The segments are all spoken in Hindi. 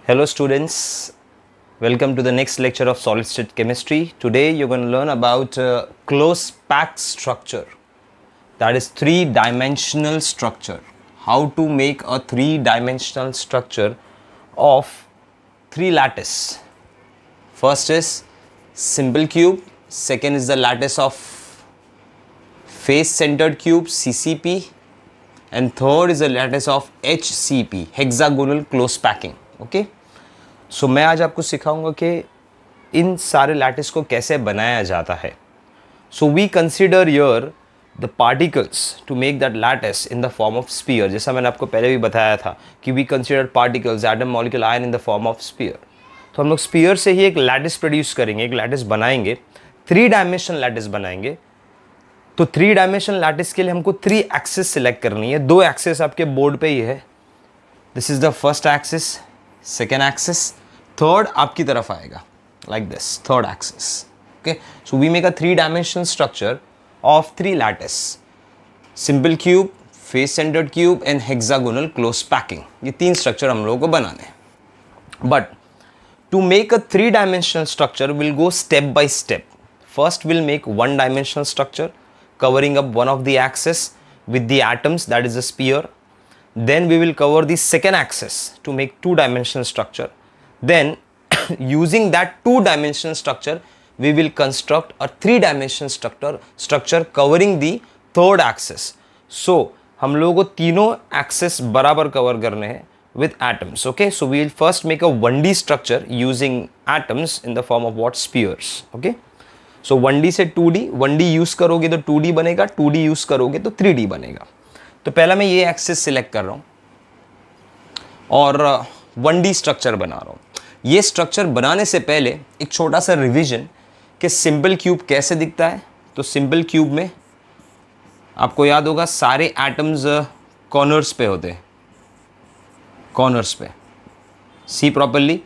Hello students, welcome to the next lecture of solid state chemistry. Today you're going to learn about close packed structure, that is three-dimensional structure. How to make a three-dimensional structure of three lattice. First is simple cube, second is the lattice of face centered cube CCP, and third is the lattice of HCP, hexagonal close packing. Okay so मैं आज आपको सिखाऊंगा कि इन सारे लैटिस को कैसे बनाया जाता है. So we consider your the particles to make that lattice in the form of sphere. जैसा मैंने आपको पहले भी बताया था कि we consider particles atom molecule ion in the form of sphere. तो हम लोग स्पीयर से ही एक लैटिस प्रोड्यूस करेंगे, एक लैटिस बनाएंगे, थ्री डायमेंशनल लैटिस बनाएंगे. तो थ्री डायमेंशनल लैटिस के लिए हमको थ्री एक्सिस सिलेक्ट करनी है. दो एक्सिस आपके बोर्ड पे ही है. This is the first axis, second axis, third आपकी तरफ आएगा like this, third axis. Okay, so we make a three-dimensional structure of three lattice, simple cube, face-centered cube and hexagonal close packing. ये तीन structure हम लोगों को बनाने हैं. But to make a three-dimensional structure, we'll go step by step. First, we'll make one-dimensional structure covering up one of the axis with the atoms, that is a sphere. Then we will cover the second axis to make two-dimensional structure. Then using that two-dimensional structure, we will construct a three-dimensional structure covering the third axis. So हम लोगों को तीनों axis बराबर cover करने हैं with atoms. Okay, so we will first make a 1D structure using atoms in the form of what? Spheres. Okay, so 1D से 2D, 1D use करोगे तो 2D बनेगा, 2D use करोगे तो 3D बनेगा. तो पहला मैं ये एक्सिस सिलेक्ट कर रहा हूँ और 1D स्ट्रक्चर बना रहा हूँ. ये स्ट्रक्चर बनाने से पहले एक छोटा सा रिवीजन कि सिंपल क्यूब कैसे दिखता है. तो सिंपल क्यूब में आपको याद होगा सारे एटम्स कॉर्नर्स पे होते हैं, कॉर्नर्स पे. सी प्रॉपरली,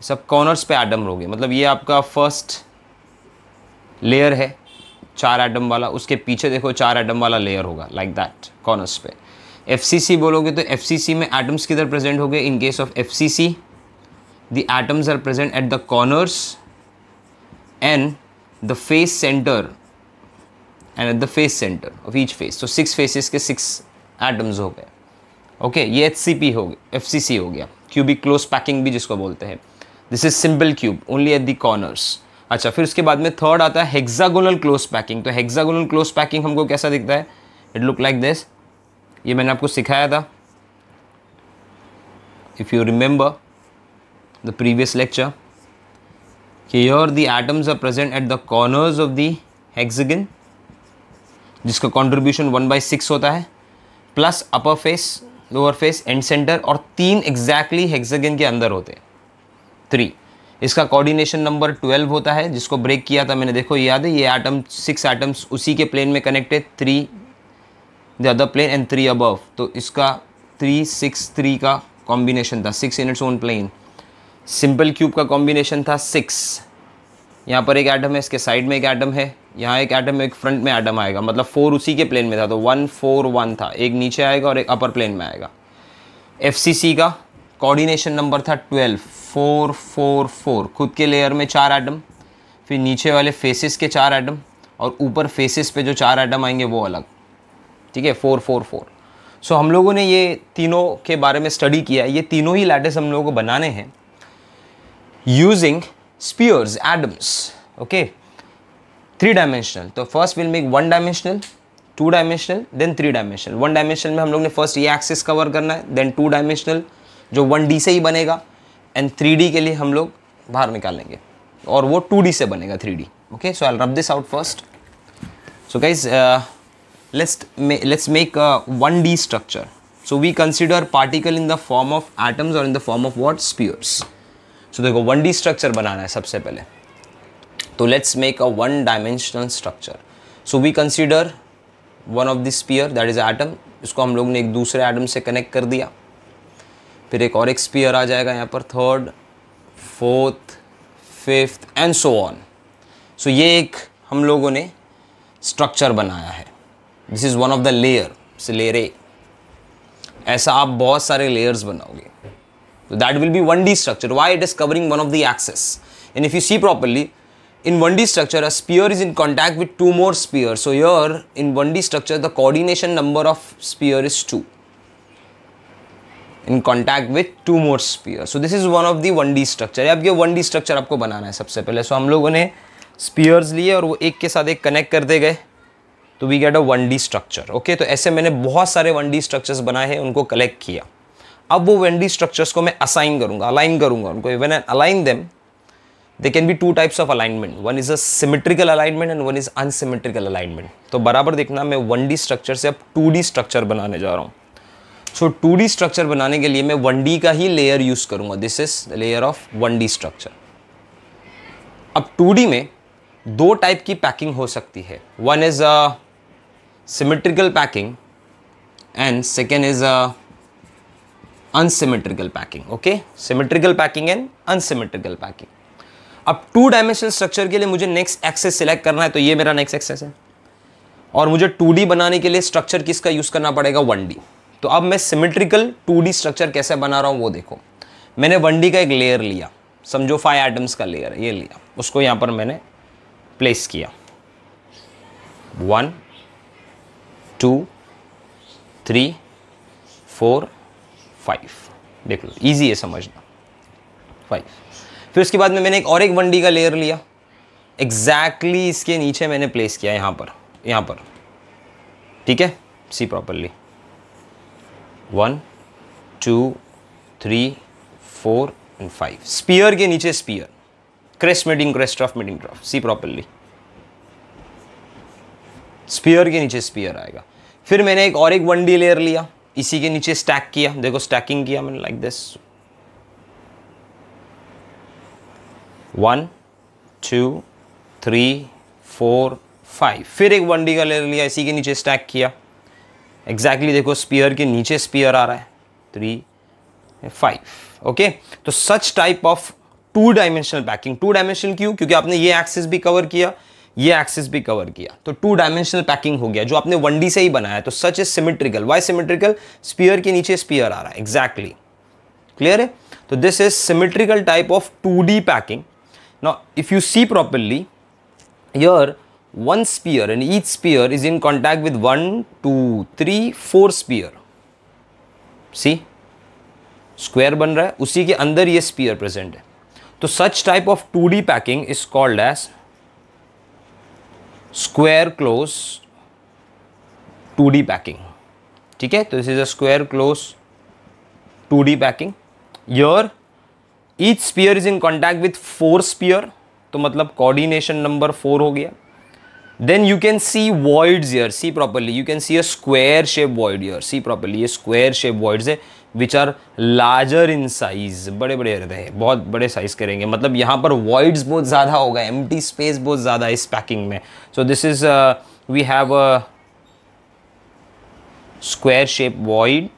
सब कॉर्नर्स पे एटम होंगे. मतलब ये आपका फर्स्ट लेयर है चार एटम वाला, उसके पीछे देखो चार एटम वाला लेयर होगा लाइक दैट कॉर्नर्स पे. FCC बोलोगे तो FCC में एटम्स किधर प्रेजेंट हो गए. In case of FCC the atoms are present at the corners and the face centre and at the face centre of each face. तो 6 फेसेस के 6 एटम्स हो गए. ओके, ये HCP हो गया, FCC हो गया, क्यूबिक क्लोज पैकिंग भी जिसको बोलते हैं. This is simple cube only at the corners. अच्छा, फिर उसके बाद में थर्ड आता है हेक्सागोनल क्लोज पैकिंग. तो हेक्सागोनल क्लोज पैकिंग हमको कैसा दिखता है? It look like this. ये मैंने आपको सिखाया था if you remember the previous lecture कि here the atoms are present at the corners of the hexagon जिसका कंट्रीब्यूशन 1/6 होता है, plus upper face, lower face, and centre, और 3 एग्जैक्टली हेक्सागन के अंदर होते हैं. 3 इसका कोऑर्डिनेशन नंबर 12 होता है जिसको ब्रेक किया था मैंने. देखो याद है, ये एटम 6 एटम्स उसी के प्लेन में connected, 3 the other plane and 3 above. तो इसका 3 6 3 का कॉम्बिनेशन था, 6 in its own plane. Simple cube का कॉम्बिनेशन था 6. यहाँ पर एक एटम है, इसके साइड में एक एटम है, यहाँ एक एटम है, एक फ्रंट में एटम आएगा. मतलब 4 उसी के प्लेन में था, तो 1 4 1 था. एक नीचे आएगा और एक अपर प्लेन में आएगा. FCC का कोऑर्डिनेशन नंबर था 12, 4 4 4. खुद के लेयर में 4 एटम, फिर नीचे वाले फेसेस के 4 एटम, और ऊपर फेसेस पे जो 4 एटम आएंगे वो अलग. ठीक है, 4 4 4. सो हम लोगों ने ये तीनों के बारे में स्टडी किया. ये तीनों ही लैटिस हम लोगों को बनाने हैं using spheres, atoms. Okay, 3 dimensional. तो first will make 1 dimensional, 2 dimensional, then 3 dimensional. 1 dimensional में हम लोग ने फर्स्ट ये एक्सिस कवर करना है, देन 2 डायमेंशनल जो 1D से ही बनेगा, एंड 3D के लिए हम लोग बाहर निकालेंगे और वो 2D से बनेगा 3D. Okay, so I will rub this out first. So guys let's make a 1D structure. So we consider particle in the form of atoms or in the form of what? Spheres. So देखो 1D structure बनाना है सबसे पहले. तो let's make a 1-dimensional structure. So we consider one of the sphere, that is atom. इसको हम लोग ने एक दूसरे एटम से कनेक्ट कर दिया. फिर एक और एक स्पीयर आ जाएगा यहाँ पर, third, fourth, fifth and so on. So ये एक हम लोगों ने स्ट्रक्चर बनाया है. This is one of the layer, layer A. ऐसा आप बहुत सारे लेयर्स बनाओगे. So that will be 1D structure. Why? It is covering one of the axis. And if you see properly, in 1D structure, a sphere is in contact with two more spheres. So here in 1D structure, the coordination number of sphere is 2. In contact with two more spheres. So this is one of the 1D structure. अब ये 1D structure आपको बनाना है सबसे पहले. So हम लोगों ने spheres लिए और वो एक के साथ एक कनेक्ट करते गए, तो we get a 1D structure. Okay, तो ऐसे मैंने बहुत सारे 1D स्ट्रक्चर्स बनाए हैं, उनको कलेक्ट किया. अब वो 1D स्ट्रक्चर्स को मैं असाइन करूंगा, अलाइन करूंगा उनको. When I align them, they can be two types of alignment. One is a symmetrical alignment and one is unsymmetrical alignment. तो बराबर देखना, मैं 1D स्ट्रक्चर से अब 2D स्ट्रक्चर बनाने जा रहा हूँ. सो 2D स्ट्रक्चर बनाने के लिए मैं 1D का ही लेयर यूज करूंगा. This is the layer of 1D structure. अब 2D में दो टाइप की पैकिंग हो सकती है. One is a symmetrical packing and second is a unsymmetrical packing. Okay, symmetrical packing and unsymmetrical packing. अब 2 डायमेंशनल स्ट्रक्चर के लिए मुझे नेक्स्ट एक्सेस सिलेक्ट करना है, तो ये मेरा नेक्स्ट एक्सेस है. और मुझे 2D बनाने के लिए स्ट्रक्चर किसका यूज करना पड़ेगा? 1D. तो अब मैं सिमेट्रिकल 2D स्ट्रक्चर कैसे बना रहा हूं वो देखो. मैंने 1D का एक लेयर लिया, समझो 5 एटम्स का लेयर है, ये लिया, उसको यहां पर मैंने प्लेस किया. 1 2 3 4 5. देख लो, इजी है समझना. 5. फिर उसके बाद में मैंने एक और एक 1D का लेयर लिया, एग्जैक्टली इसके नीचे मैंने प्लेस किया, यहां पर. ठीक है, सी प्रॉपरली. 1 2 3 4 एंड 5. स्पीयर के नीचे sphere, crest meeting crest, trough meeting trough. See properly, sphere के नीचे स्पीयर आएगा. फिर मैंने एक और एक 1D लेयर लिया, इसी के नीचे स्टैक किया. देखो स्टैकिंग किया मैंने लाइक दिस. 1 2 3 4 5. फिर एक 1D का लेयर लिया, इसी के नीचे स्टैक किया. एग्जैक्टली देखो स्पीयर के नीचे स्पीयर आ रहा है. 3 5. ओके, तो such type of 2 dimensional packing. 2 dimensional क्यों? क्योंकि आपने ये एक्सिस भी कवर किया, ये एक्सिस भी कवर किया, तो 2 डायमेंशनल पैकिंग हो गया, जो आपने 1D से ही बनाया. तो such is symmetrical. Why symmetrical? Sphere के नीचे स्पीयर आ रहा है. एग्जैक्टली क्लियर है. तो this is symmetrical type of 2D packing. Now if you see properly, here one sphere and each sphere is in contact with 1 2 3 4 sphere. see, square बन रहा है, उसी के अंदर ये स्पीयर प्रेजेंट है. तो such type of 2D packing is called as square close 2D packing. ठीक है, तो this is a square close 2D packing. Your each sphere is in contact with 4 sphere, तो मतलब कोऑर्डिनेशन नंबर 4 हो गया. Then you can see voids here. See properly. You can see a square shape void here. See properly. ये square shape voids है, which are larger in size. बड़े बड़े रहते हैं, बहुत बड़े साइज करेंगे. मतलब यहाँ पर voids बहुत ज़्यादा होगा, empty space बहुत ज़्यादा इस पैकिंग में. So this is we have a square shape void,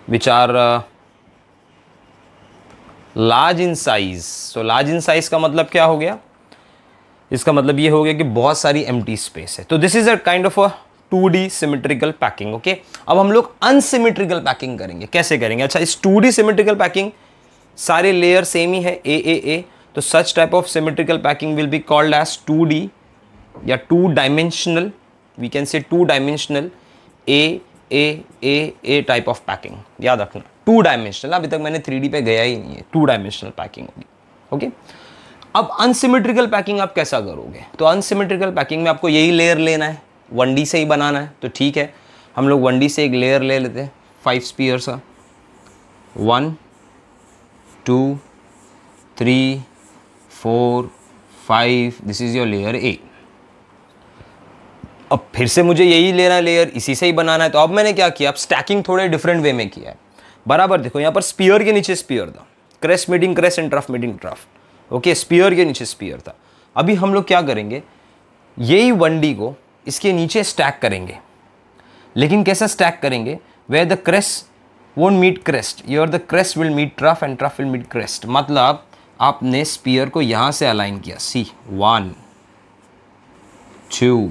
which are large in size. So large in size का मतलब क्या हो गया? इसका मतलब ये हो गया कि बहुत सारी एम्प्टी स्पेस है. तो this is a kind of a 2D symmetrical packing. Okay, अब हम लोग अनसिमेट्रिकल पैकिंग करेंगे. कैसे करेंगे? अच्छा, इस 2D सिमेट्रिकल पैकिंग सारे लेयर सेम ही है, ए. तो such type of symmetrical packing will be called as 2D या 2 dimensional. We can say 2 dimensional A type of packing. याद रखना 2 डायमेंशनल. अभी तक मैंने 3D पे गया ही नहीं है. 2 डायमेंशनल पैकिंग होगी. ओके, अब अनसिमेट्रिकल पैकिंग आप कैसा करोगे? तो अनसिमेट्रिकल पैकिंग में आपको यही लेयर लेना है, 1D से ही बनाना है. तो ठीक है, हम लोग 1D से एक लेयर ले लेते हैं 5 स्पीयर्स का. 1 2 3 4 5. This is your layer A. अब फिर से मुझे यही लेना है लेयर, इसी से ही बनाना है. तो अब मैंने क्या किया? अब स्टैकिंग थोड़े डिफरेंट वे में किया है. बराबर देखो, यहाँ पर स्पीयर के नीचे स्पीयर था, crest meeting crest and trough meeting trough. Okay, sphere के नीचे स्पीयर था. अभी हम लोग क्या करेंगे? यही 1D को इसके नीचे स्टैक करेंगे. लेकिन कैसा स्टैक करेंगे? Where the crest won't meet crest, your the crest will meet trough and trough will meet crest. मतलब आपने स्पीयर को यहां से अलाइन किया. सी 1 2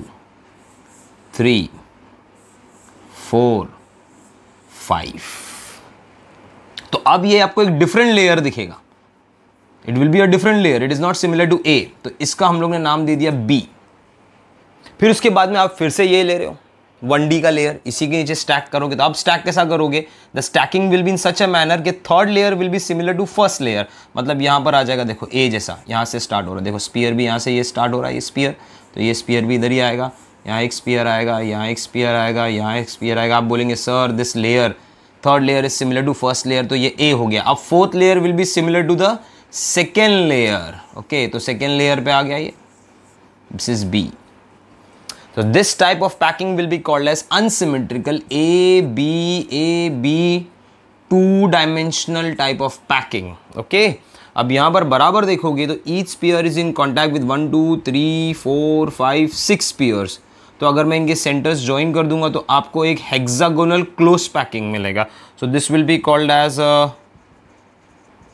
3 4 5. तो अब ये आपको एक डिफरेंट लेयर दिखेगा, it will be a different layer, it is not similar to A, तो इसका हम लोग ने नाम दे दिया बी। फिर उसके बाद में आप फिर से ये ले रहे हो 1D का लेयर, इसी के नीचे स्टैक करोगे, तो आप स्टैक कैसा करोगे, the stacking will be in such a manner कि third layer will be similar to first layer. मतलब यहाँ पर आ जाएगा, देखो ए जैसा यहाँ से स्टार्ट हो रहा है, देखो स्पीयर भी यहाँ से ये स्टार्ट हो रहा है, ये स्पीयर, तो ये स्पीयर भी इधर ही आएगा, यहाँ एक स्पीयर आएगा, यहाँ एक स्पीयर आएगा, यहाँ एक स्पीयर आएगा। आप बोलेंगे sir this layer third layer is similar to first layer, तो ये ए हो गया। अब fourth layer will be similar to the second layer, okay, तो सेकेंड लेयर पे आ गया ये, this is B. So this type of packing will be called as unsymmetrical A B two-dimensional type of packing. Okay? अब यहाँ पर बराबर देखोगे तो each spear is in contact with 1 2 3 4 5 6 spears. तो अगर मैं इनके सेंटर्स ज्वाइन कर दूंगा तो आपको एक हेक्सागोनल क्लोज पैकिंग मिलेगा. So this will be called as a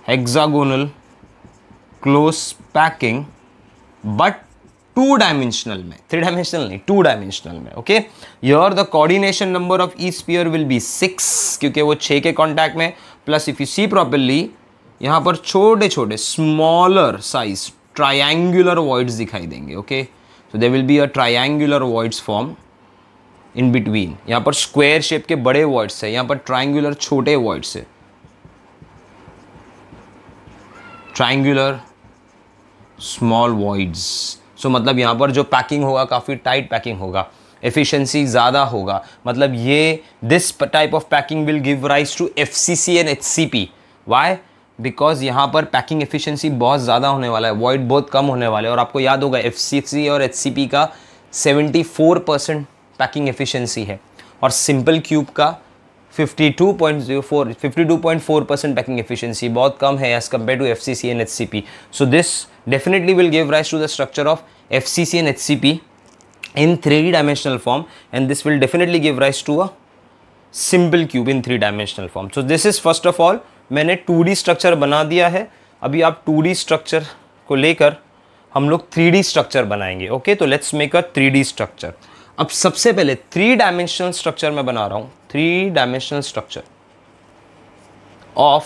hexagonal close packing, but two dimensional में, थ्री डायमेंशनल नहीं, टू डायमेंशनल में. Okay, here the coordination number of each sphere will be 6 क्योंकि वो 6 के कॉन्टैक्ट में. Plus if you see properly यहाँ पर छोटे छोटे स्मॉलर साइज ट्रायंगुलर वॉइड्स दिखाई देंगे. Okay, so there will be a triangular voids form in between. यहाँ पर स्क्वायर शेप के बड़े वॉइड्स है, यहाँ पर ट्रायंगुलर छोटे वॉइड्स है, ट्रायंगुलर स्मॉल वॉइड्स. सो मतलब यहाँ पर जो पैकिंग होगा काफ़ी टाइट पैकिंग होगा, एफिशिएंसी ज़्यादा होगा. मतलब ये this type of packing will give rise to FCC and HCP. Why? Because यहाँ पर पैकिंग एफिशिएंसी बहुत ज़्यादा होने वाला है, वॉइड बहुत कम होने वाले हैं. और आपको याद होगा FCC और HCP का 74% पैकिंग एफिशिएंसी है और सिंपल क्यूब का 52.4% पैकिंग एफिशिएंसी, बहुत कम है as compare to FCC and HCP. So this definitely will give rise to the structure of FCC and HCP in 3D dimensional form, and this will definitely give rise to a simple cube in 3 dimensional form. So this is first of all मैंने 2D structure बना दिया है. अभी आप 2D structure को लेकर हम लोग 3D structure बनाएंगे. ओके, तो let's make a 3D structure. अब सबसे पहले 3 dimensional structure मैं बना रहा हूँ, 3 dimensional structure of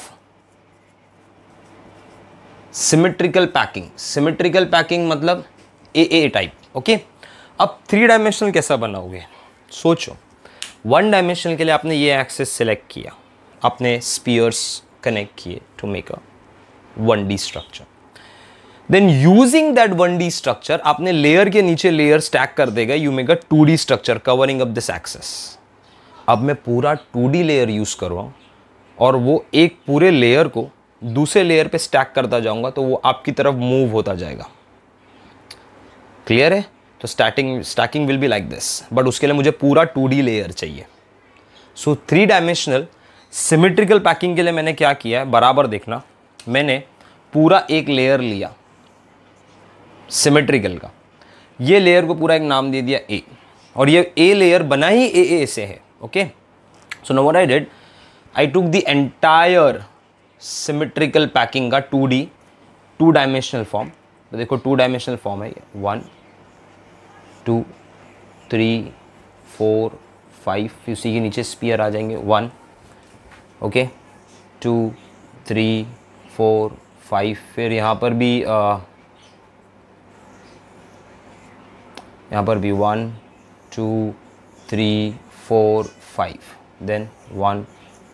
symmetrical packing. Symmetrical packing मतलब AA टाइप. ओके, अब 3 डायमेंशनल कैसा बनाओगे? सोचो, 1 डायमेंशनल के लिए आपने ये एक्सेस सिलेक्ट किया, आपने स्पीयर्स कनेक्ट किए to make a 1D structure. Then using that 1D structure आपने लेयर के नीचे लेयर स्टैक कर देगा, you make a 2D structure covering up this axis. अब मैं पूरा 2D लेयर यूज कर रहा हूँ और वो एक पूरे लेयर को दूसरे लेयर पे स्टैक करता जाऊंगा तो वो आपकी तरफ मूव होता जाएगा. क्लियर है? तो stacking will be like this, but उसके लिए मुझे पूरा 2D लेयर चाहिए. सो 3 डायमेंशनल सिमेट्रिकल पैकिंग के लिए मैंने क्या किया है, बराबर देखना. मैंने पूरा एक लेयर लिया सिमेट्रिकल का, ये लेयर को पूरा एक नाम दे दिया A, और ये A लेयर बना ही AA से है. Okay, so now what I did, I took the entire symmetrical packing का 2D 2 डायमेंशनल फॉर्म. तो देखो 2 डायमेंशनल फॉर्म है ये, 1 2 3 4 5, उसी के नीचे स्पीयर आ जाएंगे 1, ओके 2 3 4 5. फिर यहाँ पर भी 1 2 3 4 5, then 1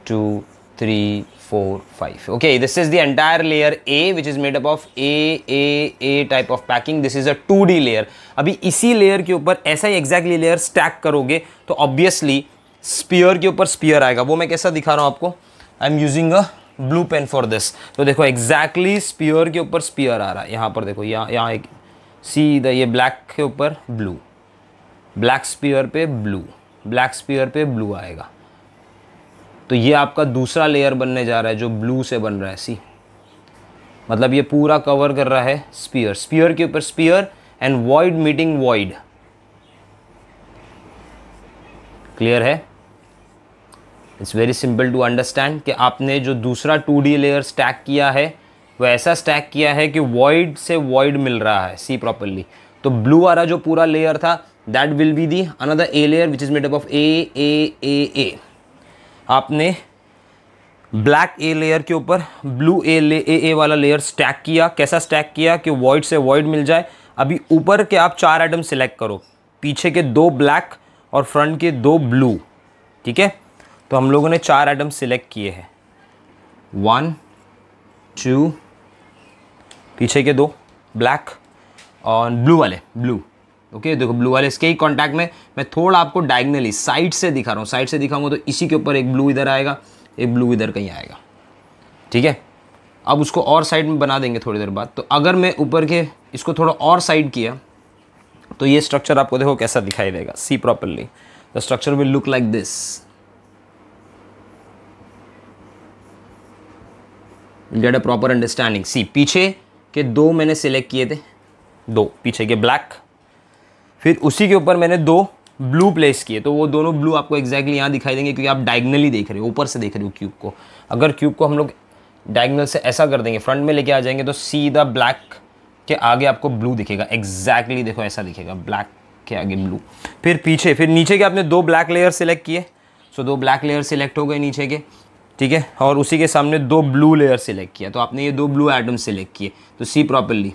2 3 4 5. Okay, this is the entire layer A which is made up of A type of packing. This is a 2D layer. अभी इसी लेयर के ऊपर ऐसा ही exactly लेयर स्टैक करोगे तो obviously स्पीयर के ऊपर स्पीयर आएगा. वो मैं कैसा दिखा रहा हूँ आपको, I am using a blue pen for this. तो देखो exactly स्पीयर के ऊपर स्पीयर आ रहा है. यहाँ पर देखो, यहाँ एक सीधा ये ब्लैक के ऊपर ब्लू, ब्लैक स्पीयर पे ब्लू, ब्लैक स्पीयर पे ब्लू आएगा. तो ये आपका दूसरा लेयर बनने जा रहा है जो ब्लू से बन रहा है. सी मतलब ये पूरा कवर कर रहा है स्पीयर, स्पीयर के ऊपर sphere and void meeting void. Clear है? It's very simple to understand कि आपने जो दूसरा 2D लेयर स्टैक किया है वो ऐसा स्टैक किया है कि वॉइड से वॉइड मिल रहा है. See properly. तो ब्लू वाला जो पूरा लेयर था that will be the another A layer which is made up of A. आपने ब्लैक ए लेयर के ऊपर ब्लू ए वाला लेयर स्टैक किया। कैसा स्टैक किया कि वॉइड से वॉइड मिल जाए। अभी ऊपर के आप 4 एटम सिलेक्ट करो, पीछे के 2 ब्लैक और फ्रंट के 2 ब्लू। ठीक है, तो हम लोगों ने 4 एटम सिलेक्ट किए हैं, 1 2, पीछे के 2 ब्लैक और ब्लू वाले ब्लू। ओके, देखो ब्लू वाले इसके ही कांटेक्ट में। मैं थोड़ा आपको डायगनली साइड से दिखा रहा हूँ, साइड से दिखाऊंगा तो इसी के ऊपर एक ब्लू इधर आएगा, एक ब्लू इधर कहीं आएगा। ठीक है, अब उसको और साइड में बना देंगे थोड़ी देर बाद। तो अगर मैं ऊपर के इसको थोड़ा और साइड किया तो ये स्ट्रक्चर आपको देखो कैसा दिखाई देगा। See properly, the structure will look like this. Get a proper understanding. See, पीछे के 2 मैंने सिलेक्ट किए थे, 2 पीछे के ब्लैक, फिर उसी के ऊपर मैंने 2 ब्लू प्लेस किए। तो वो दोनों ब्लू आपको एग्जैक्टली यहाँ दिखाई देंगे क्योंकि आप डायगनली देख रहे हो, ऊपर से देख रहे हो क्यूब को। अगर क्यूब को हम लोग डायगनल से ऐसा कर देंगे, फ्रंट में लेके आ जाएंगे, तो सीधा ब्लैक के आगे आपको ब्लू दिखेगा। एग्जैक्टली देखो ऐसा दिखेगा, ब्लैक के आगे ब्लू। फिर पीछे, फिर नीचे के आपने 2 ब्लैक लेयर सिलेक्ट किए, सो 2 ब्लैक लेयर सिलेक्ट हो गए नीचे के। ठीक है, और उसी के सामने 2 ब्लू लेयर सिलेक्ट किया, तो आपने ये 2 ब्लू एटम सिलेक्ट किए। तो सी प्रॉपरली,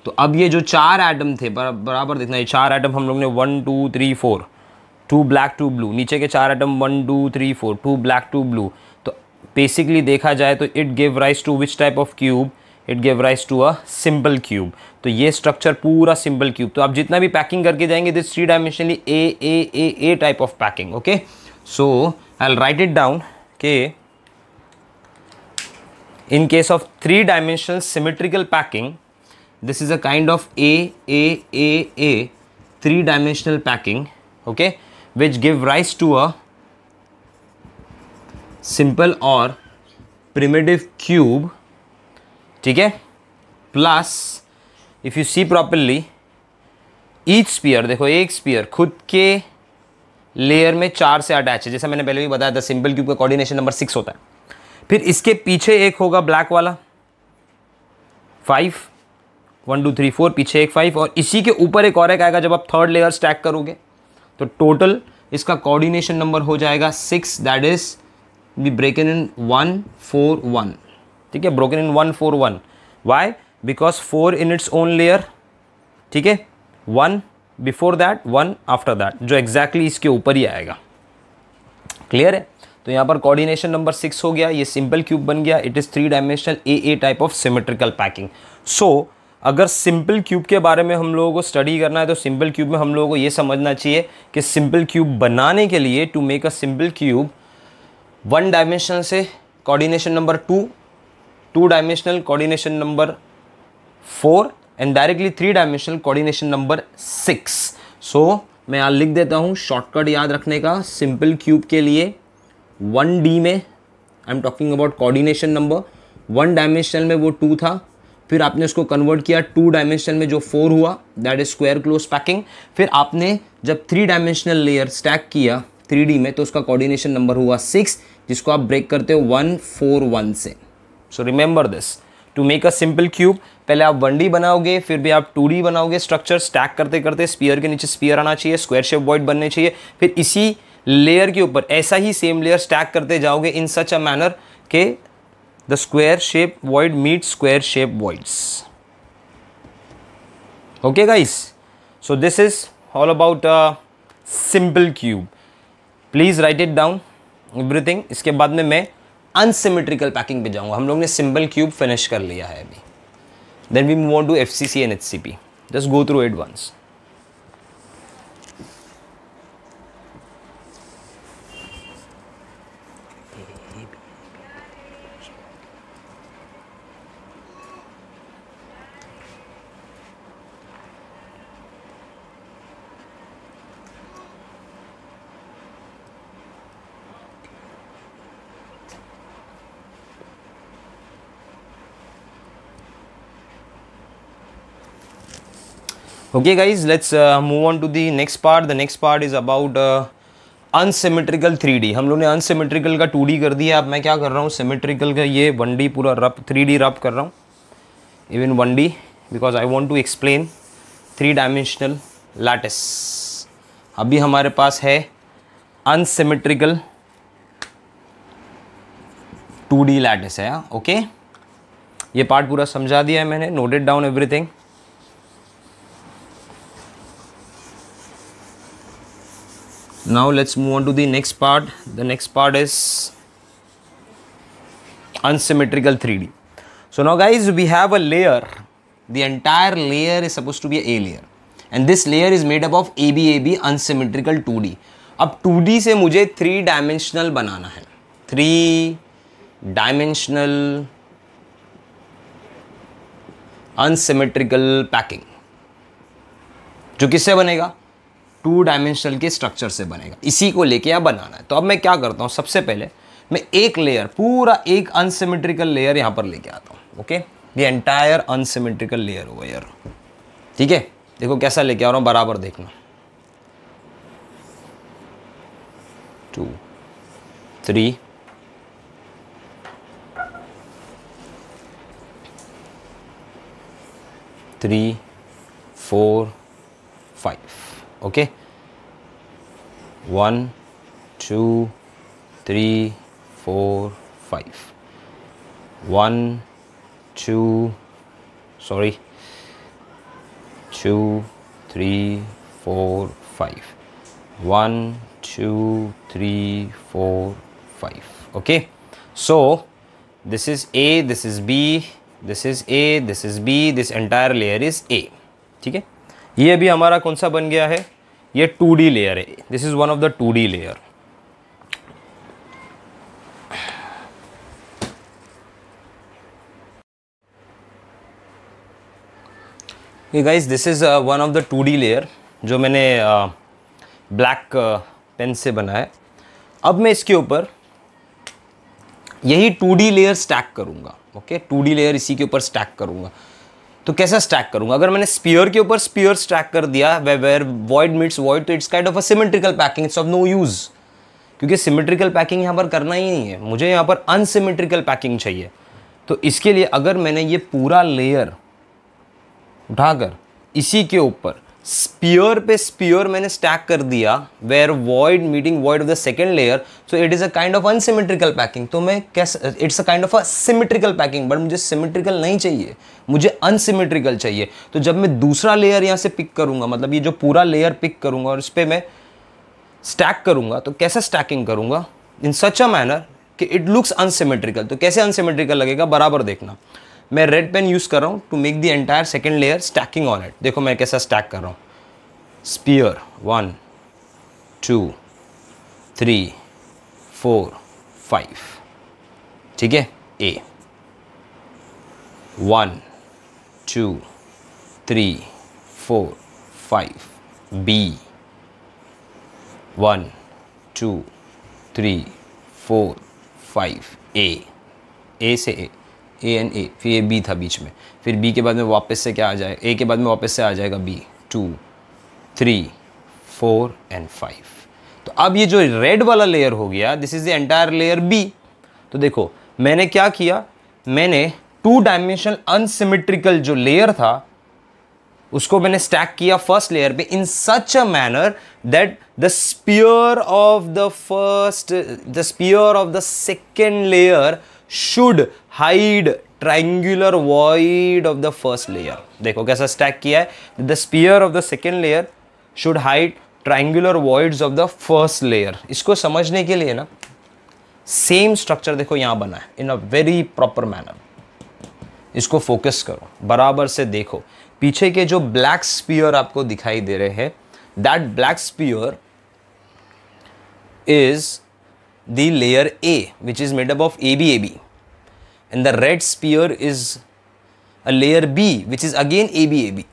तो अब ये जो 4 एटम थे बराबर देखना, ये 4 एटम हम लोग ने 1 2 3 4, 2 ब्लैक 2 ब्लू, नीचे के 4 एटम 1 2 3 4, 2 ब्लैक 2 ब्लू। तो बेसिकली देखा जाए तो it give rise to which type of cube? It give rise to a simple cube. तो ये स्ट्रक्चर पूरा सिंपल क्यूब। तो आप जितना भी पैकिंग करके जाएंगे this 3 dimensionally A type of packing. Okay, so I will write it down के in case of 3 dimensional symmetrical packing, this is a kind of a 3 dimensional packing, okay, which give rise to a simple or primitive cube. ठीक है, plus if you see properly each sphere, देखो एक sphere खुद के लेयर में 4 से अटैच है, जैसा मैंने पहले भी बताया था। सिंपल क्यूब का कोऑर्डिनेशन नंबर 6 होता है। फिर इसके पीछे एक होगा ब्लैक वाला 5, 1 2 3 4, पीछे एक 5, और इसी के ऊपर एक और एक आएगा जब आप 3rd लेयर स्टैक करोगे। तो टोटल इसका कोऑर्डिनेशन नंबर हो जाएगा 6, that is be broken in 1 4 1। ठीक है, broken in 1 4 1। Why? Because 4 in its own layer. ठीक है, 1 बिफोर दैट, 1 आफ्टर दैट, जो एग्जैक्टली इसके ऊपर ही आएगा। क्लियर है? तो यहाँ पर कोऑर्डिनेशन नंबर 6 हो गया, ये सिंपल क्यूब बन गया। It is 3 dimensional A type of symmetrical packing. So अगर सिंपल क्यूब के बारे में हम लोगों को स्टडी करना है तो सिंपल क्यूब में हम लोगों को ये समझना चाहिए कि सिंपल क्यूब बनाने के लिए, to make a simple cube, 1 dimensional से coordination number 2, 2 dimensional coordination number 4 and directly 3 dimensional coordination number 6। So मैं यहाँ लिख देता हूँ शॉर्टकट याद रखने का। सिंपल क्यूब के लिए 1D में I am talking about coordination number, 1 dimensional में वो 2 था, फिर आपने उसको कन्वर्ट किया 2 डायमेंशनल में जो 4 हुआ, that is square close packing. फिर आपने जब 3 डायमेंशनल लेयर स्टैक किया 3D में तो उसका कोऑर्डिनेशन नंबर हुआ 6, जिसको आप ब्रेक करते हो 1 4 1 से। So remember this, to make a simple cube पहले आप 1D बनाओगे, फिर भी आप 2D बनाओगे। स्ट्रक्चर स्टैक करते करते स्फीयर के नीचे स्फीयर आना चाहिए, स्क्वायर शेप वॉइड बनने चाहिए, फिर इसी लेयर के ऊपर ऐसा ही सेम लेयर स्टैक करते जाओगे इन सच अ मैनर के the square shape void meet square shape voids. Okay guys, so this is all about simple cube. Please write it down everything. इसके बाद में मैं अनसिमेट्रिकल पैकिंग पे जाऊंगा। हम लोग ने सिंपल क्यूब फिनिश कर लिया है अभी, then we move on to FCC and HCP। Just go through it once. Okay guys, let's move on to the next part. The next part is about unsymmetrical 3D। हम लोग ने unsymmetrical का 2D कर दिया। अब मैं क्या कर रहा हूँ, symmetrical का ये 1D पूरा रब 3D रब कर रहा हूँ, even 1D, because I want to explain 3 dimensional lattice। अभी हमारे पास है unsymmetrical 2D लैटिस है। ओके, ये पार्ट पूरा समझा दिया है मैंने, noted down everything. Now let's move on to the next part. The next part is unsymmetrical 3D. So now guys, we have a layer. The entire layer is supposed to be a layer, and this layer is made up of ABAB unsymmetrical 2D. अब 2D से मुझे 3 डायमेंशनल बनाना है, 3 डायमेंशनल अनसिमेट्रिकल पैकिंग, जो किससे बनेगा? 2 डायमेंशनल के स्ट्रक्चर से बनेगा। इसी को लेके यहाँ बनाना है। तो अब मैं क्या करता हूँ, सबसे पहले मैं एक लेयर, पूरा एक अनसिमेट्रिकल लेयर यहाँ पर लेके आता हूँ। ओके, ये एंटायर अनसिमेट्रिकल लेयर होगा यार, ठीक है। देखो कैसा लेके आ रहा हूँ, बराबर देखना। 2 3 3 4 5। Okay, 1 2 3 4 5, 1 2 sorry 2 3 4 5, 1 2 3 4 5। okay, so this is A, this is B, this is A, this is B, this entire layer is A। ठीक है, ये अभी हमारा कौन सा बन गया है? ये 2D लेयर है। This is one of the 2D layer. ये guys, this is one of the 2D layer जो मैंने ब्लैक पेन से बनाया है। अब मैं इसके ऊपर यही 2D लेयर स्टैक करूंगा। ओके, 2D लेयर इसी के ऊपर स्टैक करूंगा। तो कैसा स्टैक करूंगा? अगर मैंने स्पीयर के ऊपर स्पीयर स्टैक कर दिया, वेयर वॉइड मीट्स वॉइड, तो it's kind of a symmetrical packing, it's of no use, क्योंकि सिमेट्रिकल पैकिंग यहाँ पर करना ही नहीं है। मुझे यहाँ पर अनसिमेट्रिकल पैकिंग चाहिए। तो इसके लिए अगर मैंने ये पूरा लेयर उठाकर इसी के ऊपर स्पीयर पे स्पीयर मैंने स्टैक कर दिया, where void meeting void of the second layer, so it is a kind of unsymmetrical packing. तो मैं कैसे, it's a kind of a symmetrical packing, but मुझे सिमेट्रिकल नहीं चाहिए, मुझे अनसिमेट्रिकल चाहिए। तो जब मैं दूसरा लेयर यहाँ से पिक करूंगा, मतलब ये जो पूरा लेयर पिक करूंगा और इस पर मैं स्टैक करूंगा, तो कैसे स्टैकिंग करूंगा? इन सच अ मैनर कि इट लुक्स अनसिमेट्रिकल। तो कैसे अनसिमेट्रिकल लगेगा, बराबर देखना। मैं रेड पेन यूज कर रहा हूँ to make the entire second layer stacking on it. देखो मैं कैसा स्टैक कर रहा हूँ। स्पीयर 1 2 3 4 5, ठीक है। A 1 2 3 4 5, B 1 2 3 4 5, A से A एंड A, फिर ये B था बीच में, फिर B के बाद में वापस से क्या आ जाए, A के बाद में वापस से आ जाएगा B, 2 3 4 एंड 5। तो अब ये जो रेड वाला लेयर हो गया, this is the entire layer B। तो देखो मैंने क्या किया, मैंने 2 डायमेंशनल अनसिमेट्रिकल जो लेयर था उसको मैंने स्टैक किया फर्स्ट लेयर पे in such a manner that the sphere of the second layer should hide triangular void of the first layer. देखो कैसा स्टैक किया है, the sphere of the second layer should hide triangular voids of the first layer. इसको समझने के लिए ना सेम स्ट्रक्चर देखो यहां बना है इन अ वेरी प्रॉपर मैनर। इसको फोकस करो, बराबर से देखो। पीछे के जो ब्लैक स्पीयर आपको दिखाई दे रहे हैं, that black sphere is the layer A which is made up of ABAB, and the red sphere is a layer B which is again ABAB।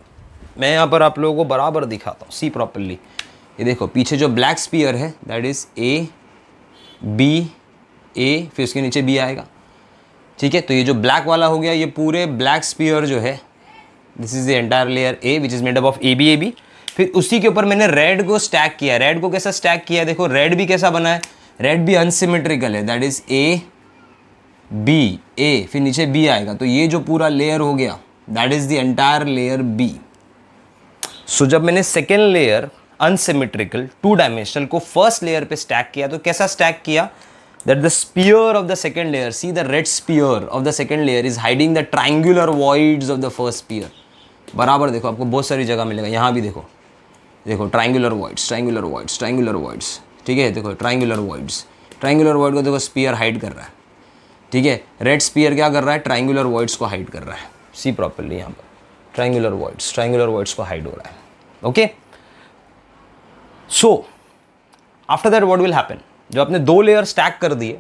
मैं यहाँ पर आप लोगों को बराबर दिखाता हूँ, सी प्रॉपरली। ये देखो पीछे जो ब्लैक स्पीयर है that is A B A, फिर उसके नीचे B आएगा, ठीक है। तो ये जो ब्लैक वाला हो गया, ये पूरे ब्लैक स्पीयर जो है this is the entire layer A which is made up of ABAB। फिर उसी के ऊपर मैंने रेड को स्टैक किया। रेड को कैसा स्टैक किया, देखो रेड भी कैसा बना है, रेड भी अनसिमेट्रिकल है, that is A B A, फिर नीचे B आएगा। तो ये जो पूरा लेयर हो गया that is the entire layer B। सो जब मैंने सेकेंड लेयर अनसिमेट्रिकल 2 डायमेंशनल को फर्स्ट लेयर पे स्टैक किया, तो कैसा स्टैक किया, that the sphere of the second layer, see the red sphere of the second layer is hiding the triangular voids of the first sphere. बराबर देखो, आपको बहुत सारी जगह मिलेगा, यहाँ भी देखो, देखो triangular voids, triangular voids, triangular voids, ठीक है, देखो ट्राइंगुलर वॉइड्स, ट्राइंगुलर वॉइड को देखो स्पीयर हाइड कर रहा है, ठीक है, रेड स्पीयर क्या कर रहा है, ट्राइंगुलर वॉइड्स को हाइड कर रहा है, सी प्रॉपर्ली यहाँ पर ट्राइंगुलर वॉइड्स को हाइड हो रहा है, okay. So after that what will happen, जो आपने दो लेयर स्टैक कर दिए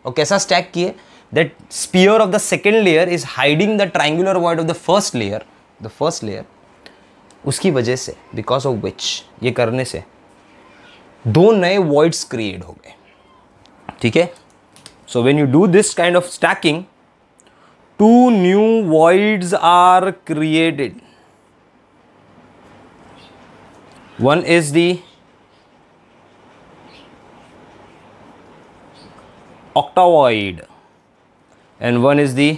और कैसा स्टैक किए, that sphere of the second layer is hiding the triangular void of the first layer, उसकी वजह से, बिकॉज ऑफ विच, ये करने से दो नए वॉइड्स क्रिएट हो गए, ठीक है। So when you do this kind of stacking, two new voids are created. One is the octavoid and one is the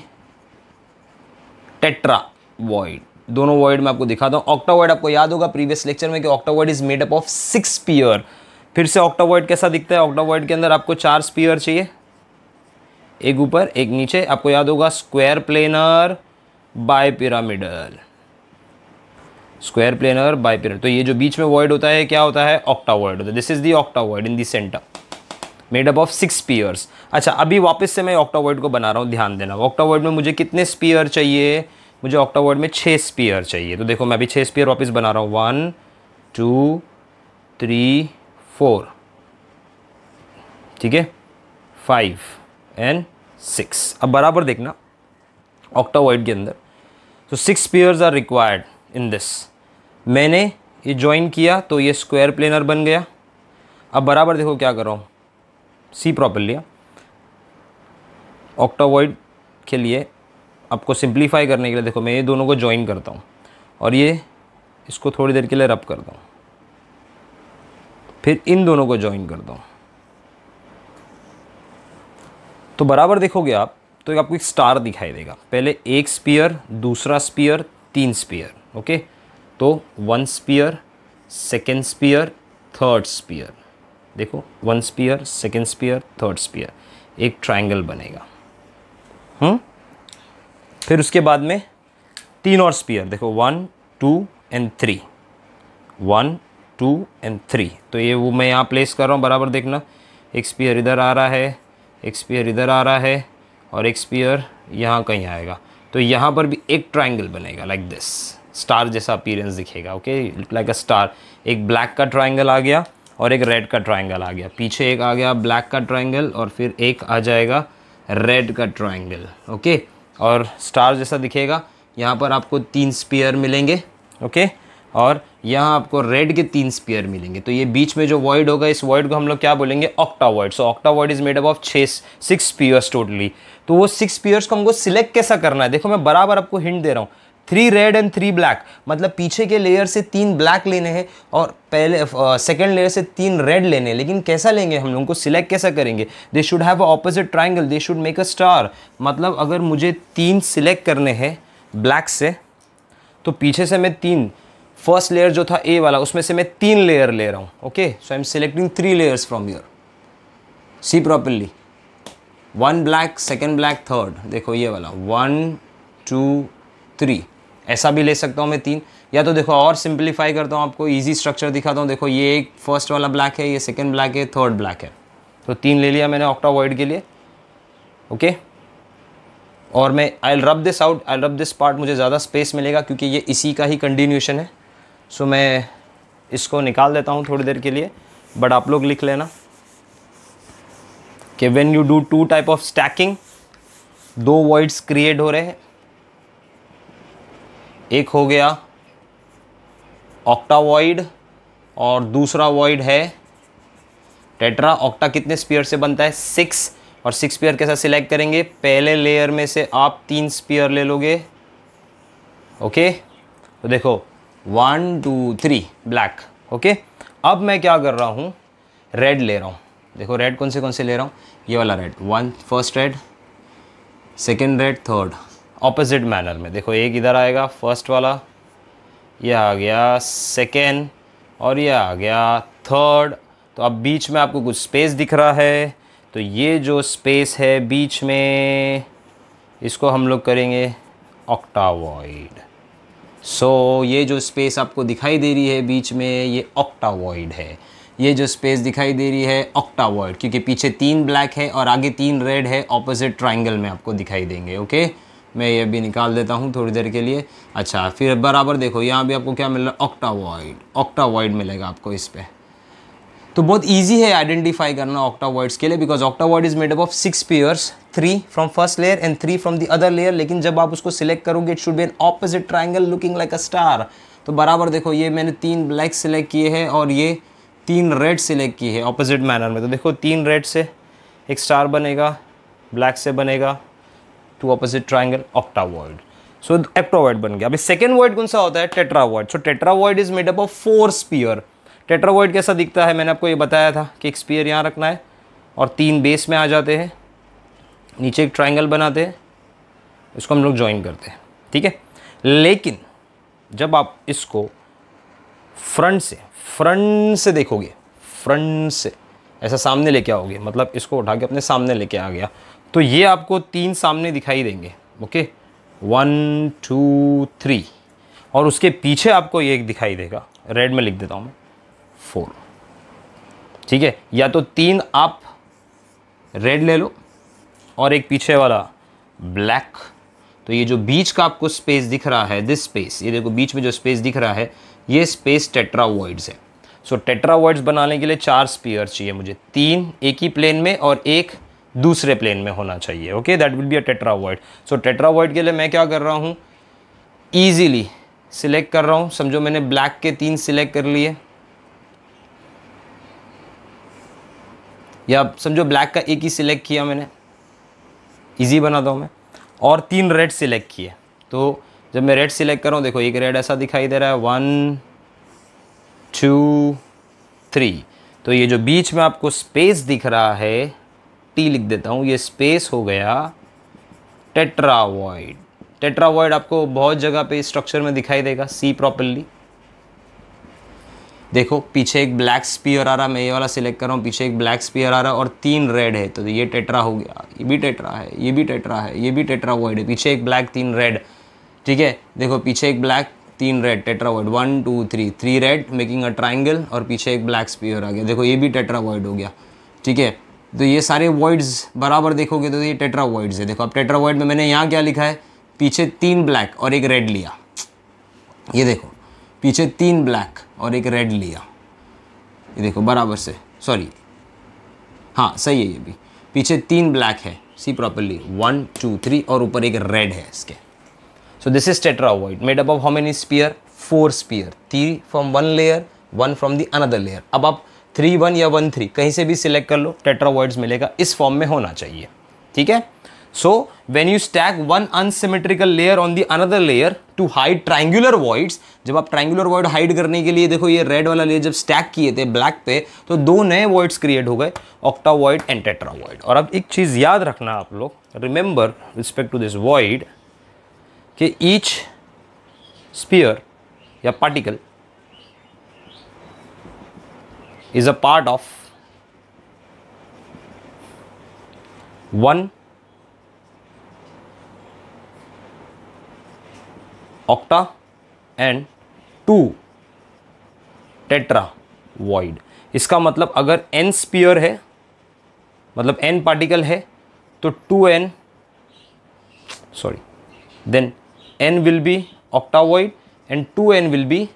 tetravoid. दोनों वॉइड मैं आपको दिखाता हूँ. ऑक्टावॉइड आपको याद होगा प्रीवियस लेक्चर में कि octavoid is made up of 6 sphere. फिर से ऑक्टावॉइड कैसा दिखता है? ऑक्टावॉइड के अंदर आपको 4 स्पीयर चाहिए, एक ऊपर एक नीचे. आपको याद होगा square planar by pyramidal, square planar by pyramidal. तो ये जो बीच में वॉइड होता है क्या होता है? ऑक्टावॉइड होता है. This is the octavoid in the centre made up of 6 spheres. अच्छा, अभी वापस से मैं ऑक्टावॉइड को बना रहा हूँ, ध्यान देना. ऑक्टावॉइड में मुझे कितने स्पीयर चाहिए? मुझे ऑक्टावॉइड में 6 स्पीयर चाहिए. तो देखो मैं अभी 6 स्पीयर वापस बना रहा हूँ. 1 2 3 4, ठीक है, 5 and 6. अब बराबर देखना ऑक्टावॉइड के अंदर. तो 6 spheres are required in this. मैंने ये ज्वाइन किया तो ये स्क्वायर प्लेनर बन गया. अब बराबर देखो क्या कर रहा हूँ, सी प्रॉपर्ली. ऑक्टावॉइड के लिए आपको सिंप्लीफाई करने के लिए देखो मैं ये दोनों को ज्वाइन करता हूँ और ये इसको थोड़ी देर के लिए रब करता हूँ, फिर इन दोनों को ज्वाइन करता हूँ. तो बराबर देखोगे आप तो आपको एक स्टार दिखाई देगा. पहले एक स्पीयर, दूसरा स्पीयर, 3 स्पीयर. ओके, तो 1 sphere, second sphere, third sphere. देखो 1 sphere, second sphere, third sphere, एक ट्रायंगल बनेगा. फिर उसके बाद में 3 और स्पीयर. देखो 1 2 and 3, 1 2 and 3. तो ये वो मैं यहाँ प्लेस कर रहा हूँ. बराबर देखना, एक स्पीयर इधर आ रहा है, एक स्पीयर इधर आ रहा है और एक स्पीयर यहाँ कहीं आएगा. तो यहाँ पर भी एक ट्रायंगल बनेगा लाइक दिस. स्टार जैसा अपीयरेंस दिखेगा. Okay, like a star. एक ब्लैक का ट्रायंगल आ गया और एक रेड का ट्रायंगल आ गया. पीछे एक आ गया ब्लैक का ट्रायंगल और फिर एक आ जाएगा रेड का ट्रायंगल. ओके, और स्टार जैसा दिखेगा. यहाँ पर आपको 3 स्पीयर मिलेंगे. ओके, और यहाँ आपको रेड के 3 स्पीयर मिलेंगे. तो ये बीच में जो वॉइड होगा, इस वॉइड को हम लोग क्या बोलेंगे? Octavoid. So octavoid is made up of 6 spheres totally. तो वो 6 स्पीयर्स को हमको सिलेक्ट कैसा करना है? देखो मैं बराबर आपको हिंट दे रहा हूँ. 3 रेड एंड 3 ब्लैक, मतलब पीछे के लेयर से 3 ब्लैक लेने हैं और पहले सेकेंड लेयर से 3 रेड लेने हैं. लेकिन कैसा लेंगे हम लोगों को? सिलेक्ट कैसा करेंगे? They should have a opposite triangle, they should make a star. मतलब अगर मुझे 3 सिलेक्ट करने हैं ब्लैक से, तो पीछे से मैं 3, फर्स्ट लेयर जो था ए वाला, उसमें से मैं 3 लेयर ले रहा हूँ. Okay, so I am selecting 3 layers from here. See properly. 1 black, second black, third. देखो ये वाला 1 2 3. ऐसा भी ले सकता हूँ मैं 3. या तो देखो और सिंप्लीफाई करता हूँ, आपको इजी स्ट्रक्चर दिखाता हूँ. देखो ये एक फर्स्ट वाला ब्लैक है, ये सेकेंड ब्लैक है, थर्ड ब्लैक है. तो 3 ले लिया मैंने ऑक्टावॉइड के लिए. ओके, और मैं I will rub this out, I will rub this part. मुझे ज़्यादा स्पेस मिलेगा क्योंकि ये इसी का ही कंटिन्यूशन है. सो मैं इसको निकाल देता हूँ थोड़ी देर के लिए. बट आप लोग लिख लेना कि when you do 2 type of stacking, 2 voids create हो रहे हैं. एक हो गया ऑक्टावॉइड और दूसरा वॉइड है टेट्रा. ऑक्टा कितने स्पीयर से बनता है? 6. और 6 स्पीयर कैसा सिलेक्ट करेंगे? पहले लेयर में से आप 3 स्पीयर ले लोगे. ओके, तो देखो 1 2 3 ब्लैक. ओके, अब मैं क्या कर रहा हूँ? रेड ले रहा हूँ. देखो रेड कौन से ले रहा हूँ? ये वाला red. 1 first red, second red, third. Opposite manner में. देखो एक इधर आएगा फर्स्ट वाला, ये आ गया सेकेंड और ये आ गया थर्ड. तो अब बीच में आपको कुछ स्पेस दिख रहा है. तो ये जो स्पेस है बीच में, इसको हम लोग करेंगे ऑक्टावॉइड। सो ये जो स्पेस आपको दिखाई दे रही है बीच में, ये ऑक्टावॉइड है। ये जो स्पेस दिखाई दे रही है ऑक्टावॉइड, क्योंकि पीछे 3 ब्लैक है और आगे 3 रेड है, ऑपोजिट ट्राइंगल में आपको दिखाई देंगे। ओके, मैं ये भी निकाल देता हूँ थोड़ी देर के लिए। अच्छा, फिर बराबर देखो यहाँ भी आपको क्या मिल रहा है, ऑक्टावॉइड। ऑक्टावॉइड मिलेगा आपको इस पर। तो बहुत ईजी है आइडेंटिफाई करना ऑक्टावॉइड्स के लिए, because octavoid is made up of 6 pairs, 3 from first layer and 3 from the other layer. लेकिन जब आप उसको सिलेक्ट करोगे, it should be an opposite triangle looking like a star. तो बराबर देखो, ये मैंने 3 ब्लैक सिलेक्ट किए हैं और ये 3 रेड सिलेक्ट किए हैं ऑपोजिट मैनर में। तो देखो 3 रेड से एक स्टार बनेगा, ब्लैक से बनेगा 2 ऑपोजिट ट्राइंगल, ऑक्टावॉइड। सो ऑक्टावॉइड बन गया। अभी सेकेंड वॉइड कौन सा होता है, tetravoid. So tetravoid is made up of 4 sphere. Tetravoid कैसा दिखता है, मैंने आपको ये बताया था कि एक स्पीयर यहाँ रखना है और 3 बेस में आ जाते हैं, नीचे एक ट्राइंगल बनाते हैं, इसको हम लोग ज्वाइन करते हैं, ठीक है। लेकिन जब आप इसको फ्रंट से देखोगे, फ्रंट से ऐसा सामने लेके आओगे, मतलब इसको उठा के अपने सामने लेके आ गया, तो ये आपको 3 सामने दिखाई देंगे। ओके, 1 2 3, और उसके पीछे आपको ये एक दिखाई देगा, रेड में लिख देता हूँ मैं, 4, ठीक है। या तो 3 आप रेड ले लो और एक पीछे वाला ब्लैक। तो ये जो बीच का आपको स्पेस दिख रहा है, दिस स्पेस, ये देखो बीच में जो स्पेस दिख रहा है, ये स्पेस टेट्रावॉइड्स है। सो टेट्रावॉइड्स बनाने के लिए 4 स्पीयर चाहिए मुझे, 3 एक ही प्लेन में और एक दूसरे प्लेन में होना चाहिए। Okay, that will be a tetravoid. So tetravoid के लिए मैं क्या कर रहा हूँ, ईजिली सिलेक्ट कर रहा हूँ। समझो मैंने ब्लैक के 3 सिलेक्ट कर लिए, या समझो ब्लैक का एक ही सिलेक्ट किया मैंने, इजी बनाता हूँ मैं, और 3 रेड सिलेक्ट किए। तो जब मैं रेड सिलेक्ट कर रहा हूँ, देखो एक रेड ऐसा दिखाई दे रहा है, 1 2 3। तो ये जो बीच में आपको स्पेस दिख रहा है, टी लिख देता हूँ, ये स्पेस हो गया टेट्रावॉइड। टेट्रावॉइड आपको बहुत जगह पे स्ट्रक्चर में दिखाई देगा, सी प्रॉपर्ली। देखो पीछे एक ब्लैक स्पीयर आ रहा, मैं ये वाला सिलेक्ट कर रहा हूँ, पीछे एक ब्लैक स्पीयर आ रहा और 3 रेड है, तो ये टेट्रा हो गया, ये भी टेट्रा है, ये भी टेट्रा है, ये भी टेट्रावॉइड है। पीछे एक ब्लैक 3 रेड, ठीक है। देखो पीछे एक black 3 red, tetravoid, 1 2 3 red making a triangle, और पीछे एक ब्लैक स्पीयर आ गया, देखो ये भी टेट्रावॉइड हो गया, ठीक है। तो ये सारे वॉइड्स बराबर देखोगे तो ये टेट्रावॉइड्स है। देखो अब टेट्रावॉइड में मैंने यहाँ क्या लिखा है, पीछे 3 ब्लैक और एक रेड लिया, ये देखो पीछे 3 ब्लैक और एक रेड लिया, ये देखो बराबर से, सॉरी हाँ सही है, ये भी पीछे 3 ब्लैक है, सी प्रॉपर्ली, 1 2 3, और ऊपर एक रेड है इसके। So this is tetravoid made up of how many sphere, 4 sphere, 3 from 1 layer, 1 from the another layer. अब आप 3 1 या 1 3 कहीं से भी सिलेक्ट कर लो, टेट्रावॉइड्स मिलेगा, इस फॉर्म में होना चाहिए, ठीक है। So when you stack one unsymmetrical layer on the another layer to hide triangular voids, जब आप triangular void hide करने के लिए, देखो ये रेड वाला लेयर जब स्टैक किए थे ब्लैक पे, तो 2 नए voids क्रिएट हो गए, octavoid एंड tetravoid। और अब एक चीज याद रखना आप लोग, remember respect to this void, कि ईच स्पीयर या particle is a part of one octa and 2 tetra void. इसका मतलब अगर n स्पीयर है, मतलब n पार्टिकल है, तो 2n, sorry, then n will be octavoid and 2n will be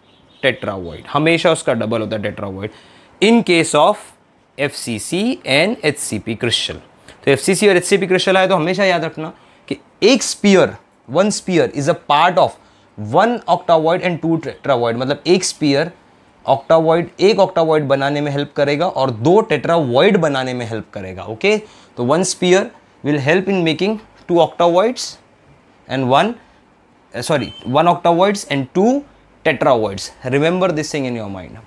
tetravoid. हमेशा उसका डबल होता है tetravoid in case of FCC and HCP crystal. तो FCC और HCP क्रिस्टल है तो हमेशा याद रखना कि एक sphere, 1 sphere is a part of 1 octavoid and 2 tetravoid. मतलब एक स्पीयर ऑक्टावॉइड, एक ऑक्टावॉइड बनाने में हेल्प करेगा और 2 टेट्रावॉइड बनाने में हेल्प करेगा। ओके, तो 1 sphere will help in making 2 octavoids and 1 octavoids and 2 tetravoids. Remember this thing in your mind,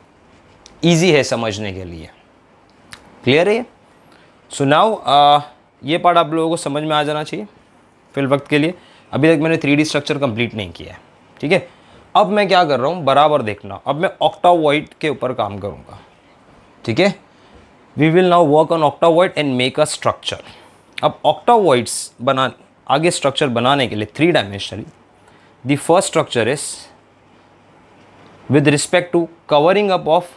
easy है समझने के लिए, क्लियर है। सो नाउ ये पार्ट आप लोगों को समझ में आ जाना चाहिए फिल वक्त के लिए। अभी तक मैंने 3D स्ट्रक्चर कंप्लीट नहीं किया है, ठीक है। अब मैं क्या कर रहा हूँ, बराबर देखना, अब मैं ऑक्टावॉइड के ऊपर काम करूँगा, ठीक है। We will now work on octavoid and make a structure. अब ऑक्टावॉइड्स बना आगे स्ट्रक्चर बनाने के लिए 3 dimensionally, the first structure is with respect to covering up of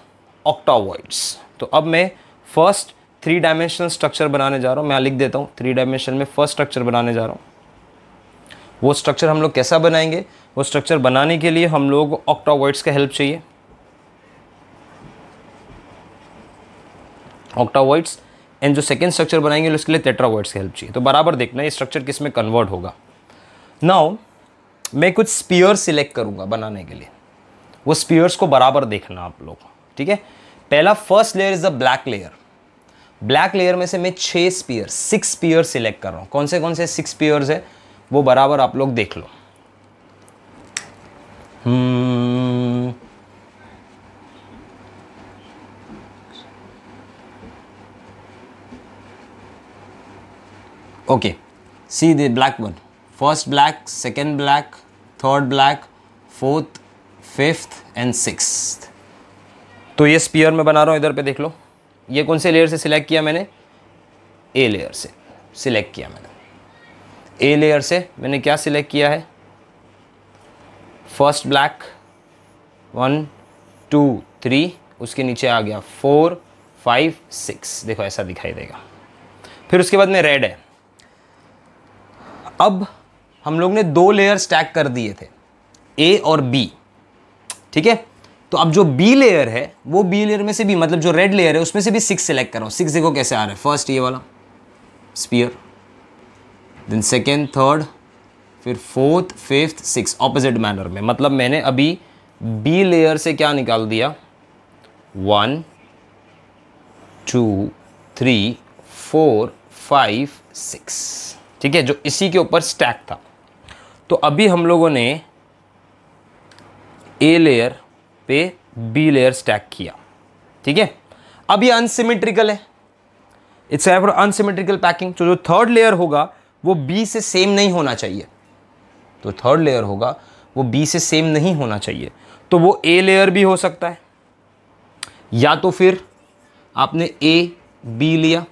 octavoids. तो अब मैं फर्स्ट 3 डायमेंशनल स्ट्रक्चर बनाने जा रहा हूँ, मैं लिख देता हूँ 3 डायमेंशन में फर्स्ट स्ट्रक्चर बनाने जा रहा हूँ। वो स्ट्रक्चर हम लोग कैसा बनाएंगे, वो स्ट्रक्चर बनाने के लिए हम लोग ऑक्टावॉइड्स का हेल्प चाहिए, ऑक्टावॉइड्स। एंड जो सेकेंड स्ट्रक्चर बनाएंगे उसके लिए टेट्रावॉइड्स की हेल्प चाहिए। तो बराबर देखना ये स्ट्रक्चर किस में कन्वर्ट होगा। नाउ मैं कुछ स्पीयर सिलेक्ट करूंगा बनाने के लिए, वो स्पीयर्स को बराबर देखना आप लोग, ठीक है। पहला first layer is the black layer. Black layer में से मैं 6 स्पीयर सिलेक्ट कर रहा हूँ। कौन से 6 स्पीयर्स है वो बराबर आप लोग देख लो। Okay, see the black one. First black, second black, third black, fourth, fifth and sixth. तो ये स्पीयर में बना रहा हूँ, इधर पे देख लो। ये कौन से लेयर से सिलेक्ट किया मैंने, ए लेयर से सिलेक्ट किया मैंने। ए लेयर से मैंने क्या सिलेक्ट किया है, फर्स्ट ब्लैक 1 2 3, उसके नीचे आ गया 4 5 6, देखो ऐसा दिखाई देगा। फिर उसके बाद में रेड है। अब हम लोग ने 2 लेयर स्टैक कर दिए थे, ए और बी, ठीक है। तो अब जो बी लेयर है वो बी लेयर में से भी, मतलब जो रेड लेयर है उसमें से भी 6 सेलेक्ट कर रहा हूँ। 6 देखो कैसे आ रहा है, फर्स्ट ये वाला स्पीयर, देन सेकेंड, थर्ड, फिर fourth, fifth, six, opposite manner में। मतलब मैंने अभी बी लेयर से क्या निकाल दिया, 1 2 3 4 5 6, ठीक है, जो इसी के ऊपर स्टैक था। तो अभी हम लोगों ने ए लेयर पे बी लेयर स्टैक किया, ठीक है। अब ये अनसिमेट्रिकल है, इट्स फॉर अनसिमेट्रिकल पैकिंग। तो जो थर्ड लेयर होगा वो बी से सेम नहीं होना चाहिए, तो थर्ड लेयर होगा वो बी से सेम नहीं होना चाहिए। तो वो ए लेयर भी हो सकता है, या तो फिर आपने ए बी लिया,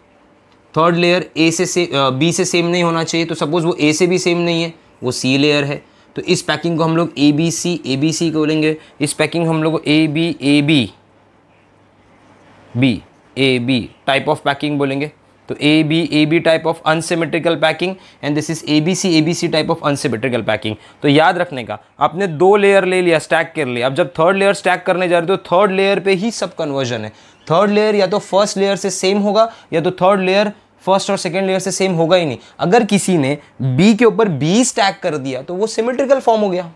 थर्ड लेयर ए से बी से सेम नहीं होना चाहिए, तो सपोज वो ए से भी सेम नहीं है, वो सी लेयर है। तो इस पैकिंग को हम लोग ए बी सी बोलेंगे। इस पैकिंग को हम लोग A B type of packing बोलेंगे। तो A B type of unsymmetrical packing and this is A B C type of unsymmetrical packing. तो याद रखने का, आपने 2 लेयर ले लिया, स्टैक कर लिया। अब जब थर्ड लेयर स्टैक करने जा रहे हो तो थर्ड लेयर पे ही सब कन्वर्जन है। थर्ड लेयर या तो फर्स्ट लेयर से सेम होगा, या तो थर्ड लेयर फर्स्ट और सेकेंड लेयर से सेम होगा ही नहीं। अगर किसी ने बी के ऊपर बी स्टैक कर दिया तो वो सिमेट्रिकल फॉर्म हो गया।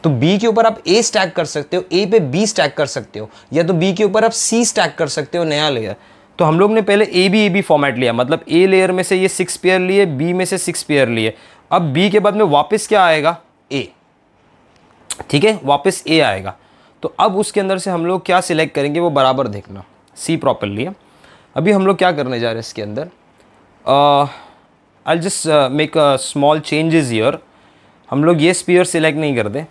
तो बी के ऊपर आप ए स्टैक कर सकते हो, ए पे बी स्टैक कर सकते हो, या तो बी के ऊपर आप सी स्टैक कर सकते हो, नया लेयर। तो हम लोग ने पहले ए बी फॉर्मेट लिया, मतलब ए लेयर में से ये 6 पेयर लिए, बी में से 6 पेयर लिए। अब बी के बाद में वापस क्या आएगा, ए, ठीक है, वापस ए आएगा। तो अब उसके अंदर से हम लोग क्या सिलेक्ट करेंगे वो बराबर देखना, सी प्रॉपरली है। अभी हम लोग क्या करने जा रहे हैं इसके अंदर, I just make a small changes here. हम लोग ये स्पीयर सिलेक्ट नहीं करते,